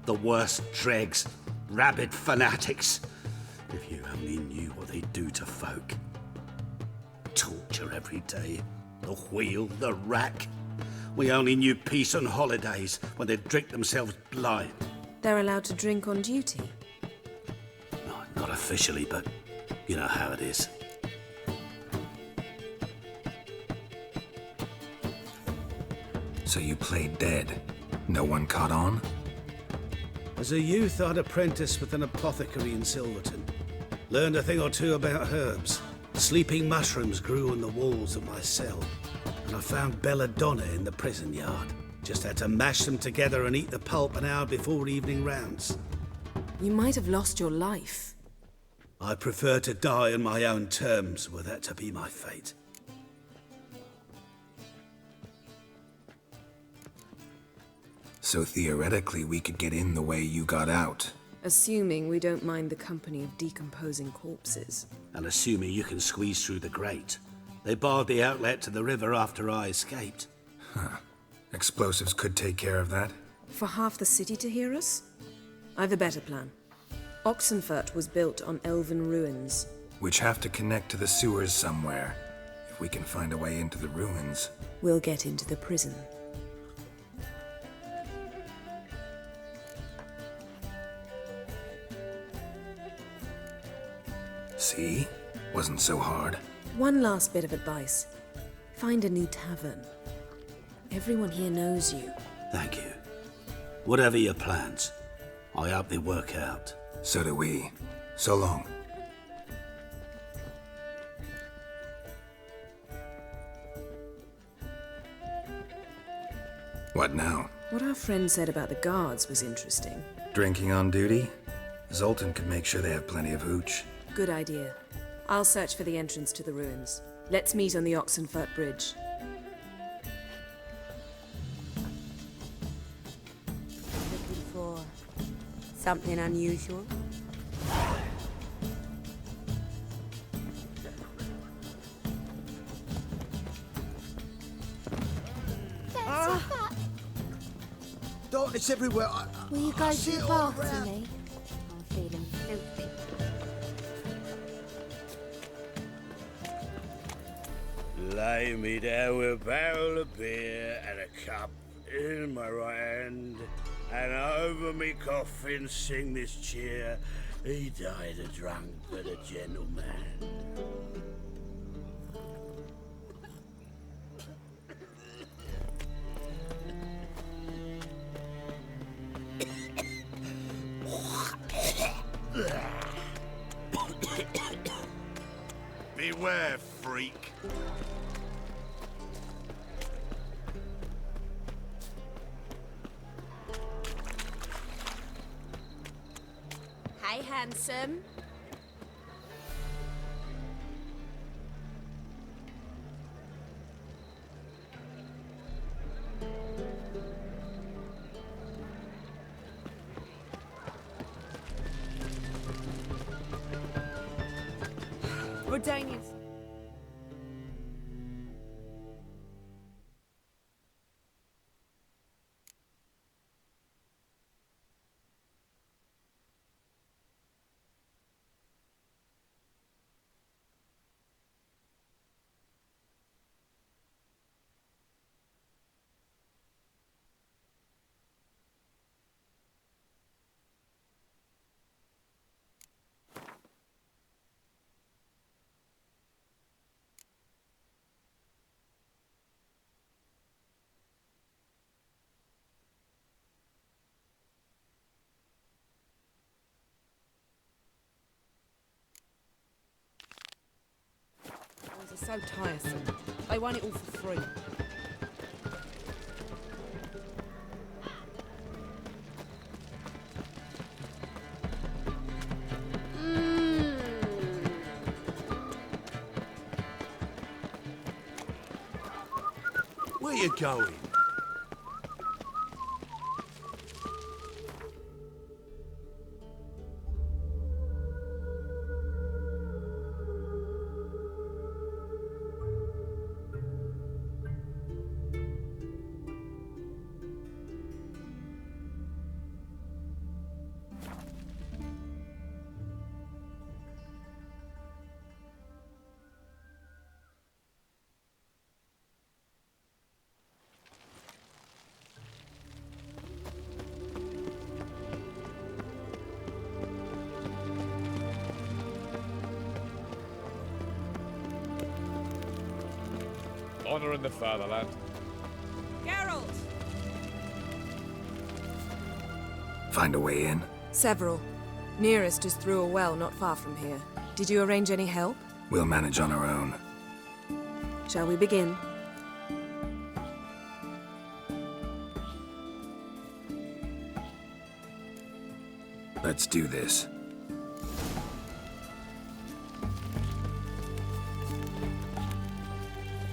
The worst dregs, rabid fanatics. If you only knew what they do to folk. Torture every day. The wheel, the rack. We only knew peace on holidays when they'd drink themselves blind. They're allowed to drink on duty? No, not officially, but you know how it is. So you played dead. No one caught on? As a youth, I'd apprenticed with an apothecary in Silverton. Learned a thing or two about herbs. Sleeping mushrooms grew on the walls of my cell. And I found belladonna in the prison yard. Just had to mash them together and eat the pulp an hour before evening rounds. You might have lost your life. I prefer to die on my own terms, were that to be my fate. So theoretically, we could get in the way you got out. Assuming we don't mind the company of decomposing corpses. And assuming you can squeeze through the grate. They barred the outlet to the river after I escaped. Huh. Explosives could take care of that? For half the city to hear us? I've a better plan. Oxenfurt was built on elven ruins. Which have to connect to the sewers somewhere. If we can find a way into the ruins. We'll get into the prison. See? Wasn't so hard. One last bit of advice. Find a new tavern. Everyone here knows you. Thank you. Whatever your plans, I hope they work out. So do we. So long. What now? What our friend said about the guards was interesting. Drinking on duty? Zoltan could make sure they have plenty of hooch. Good idea. I'll search for the entrance to the ruins. Let's meet on the Oxenfurt Bridge. Looking for something unusual? It's everywhere. Will you go to the bath for me? I'm feeling filthy. Lay me down with a barrel of beer and a cup in my right hand, and over me coffin sing this cheer. He died a drunk but a gentleman. Beware, freak. Hey, handsome. Rodanians. Are so tiresome. They want it all for free. Where you going? Honor in the fatherland. Geralt! Find a way in? Several. Nearest is through a well not far from here. Did you arrange any help? We'll manage on our own. Shall we begin? Let's do this.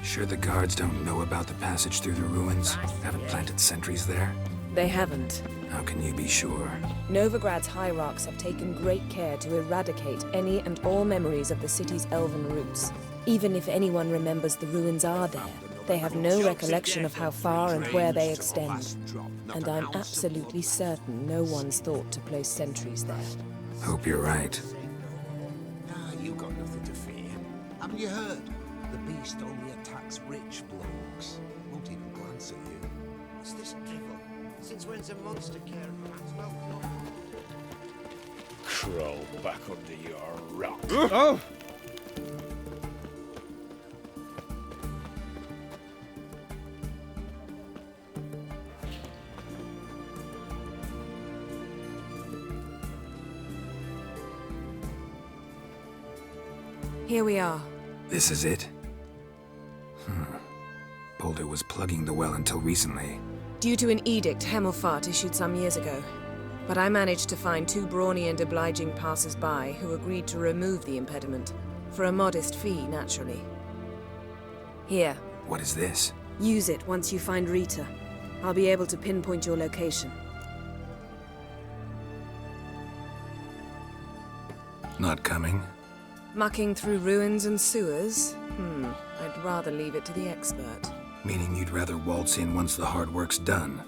Sure the guards don't know about the passage through the ruins? Haven't planted sentries there? They haven't. How can you be sure? Novigrad's hierarchs have taken great care to eradicate any and all memories of the city's elven roots. Even if anyone remembers the ruins are there, They have no recollection of how far and where they extend. And I'm absolutely certain no one's thought to place sentries there. Hope you're right. Ah, you got nothing to fear. Haven't you heard? The beast only attacks rich blokes. Won't even glance at you. What's this drivel? Since when's a monster care for man's well? Crawl back under your rock. Oh! Here we are. This is it? Boulder was plugging the well until recently. Due to an edict Hemelfart issued some years ago. But I managed to find 2 brawny and obliging passers-by who agreed to remove the impediment. For a modest fee, naturally. Here. What is this? Use it once you find Rita. I'll be able to pinpoint your location. Not coming? Mucking through ruins and sewers? I'd rather leave it to the expert. Meaning you'd rather waltz in once the hard work's done?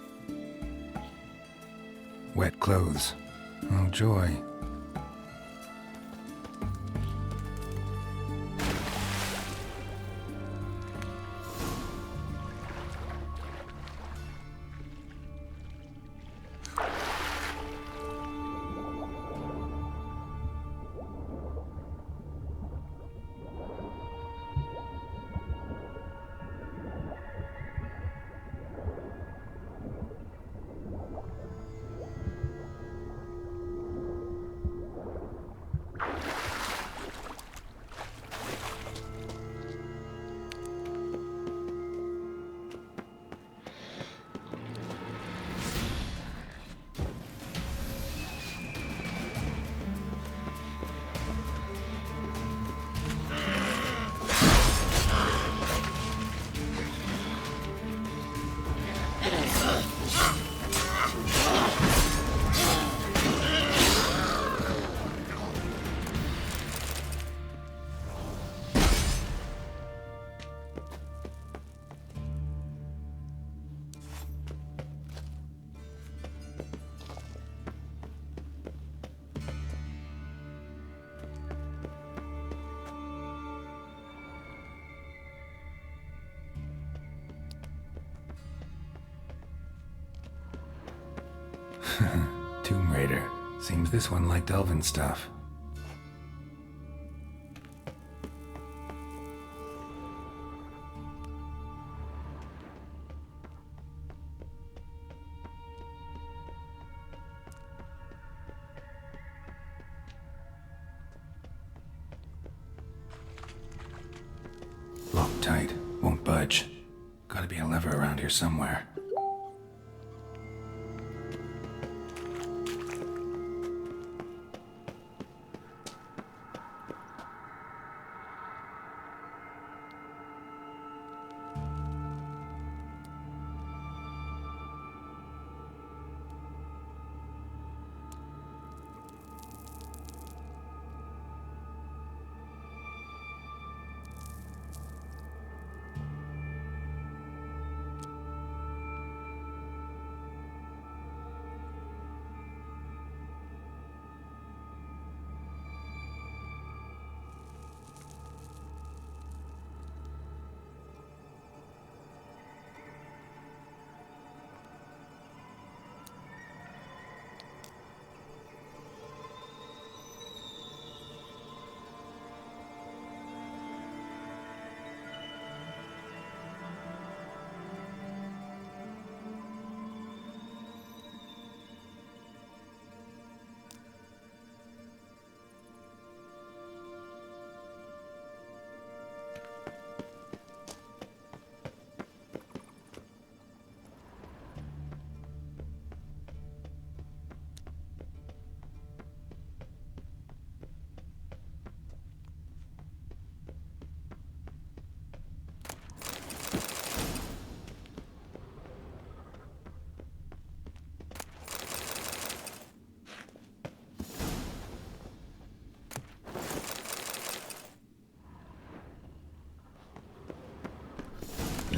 Wet clothes. Oh, joy. Tomb Raider. Seems this one liked elven stuff. Locked tight. Won't budge. Gotta be a lever around here somewhere.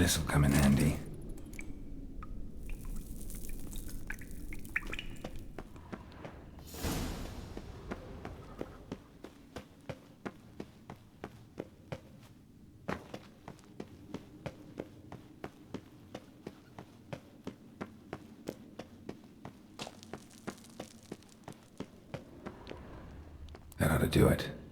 This'll come in handy. That ought to do it.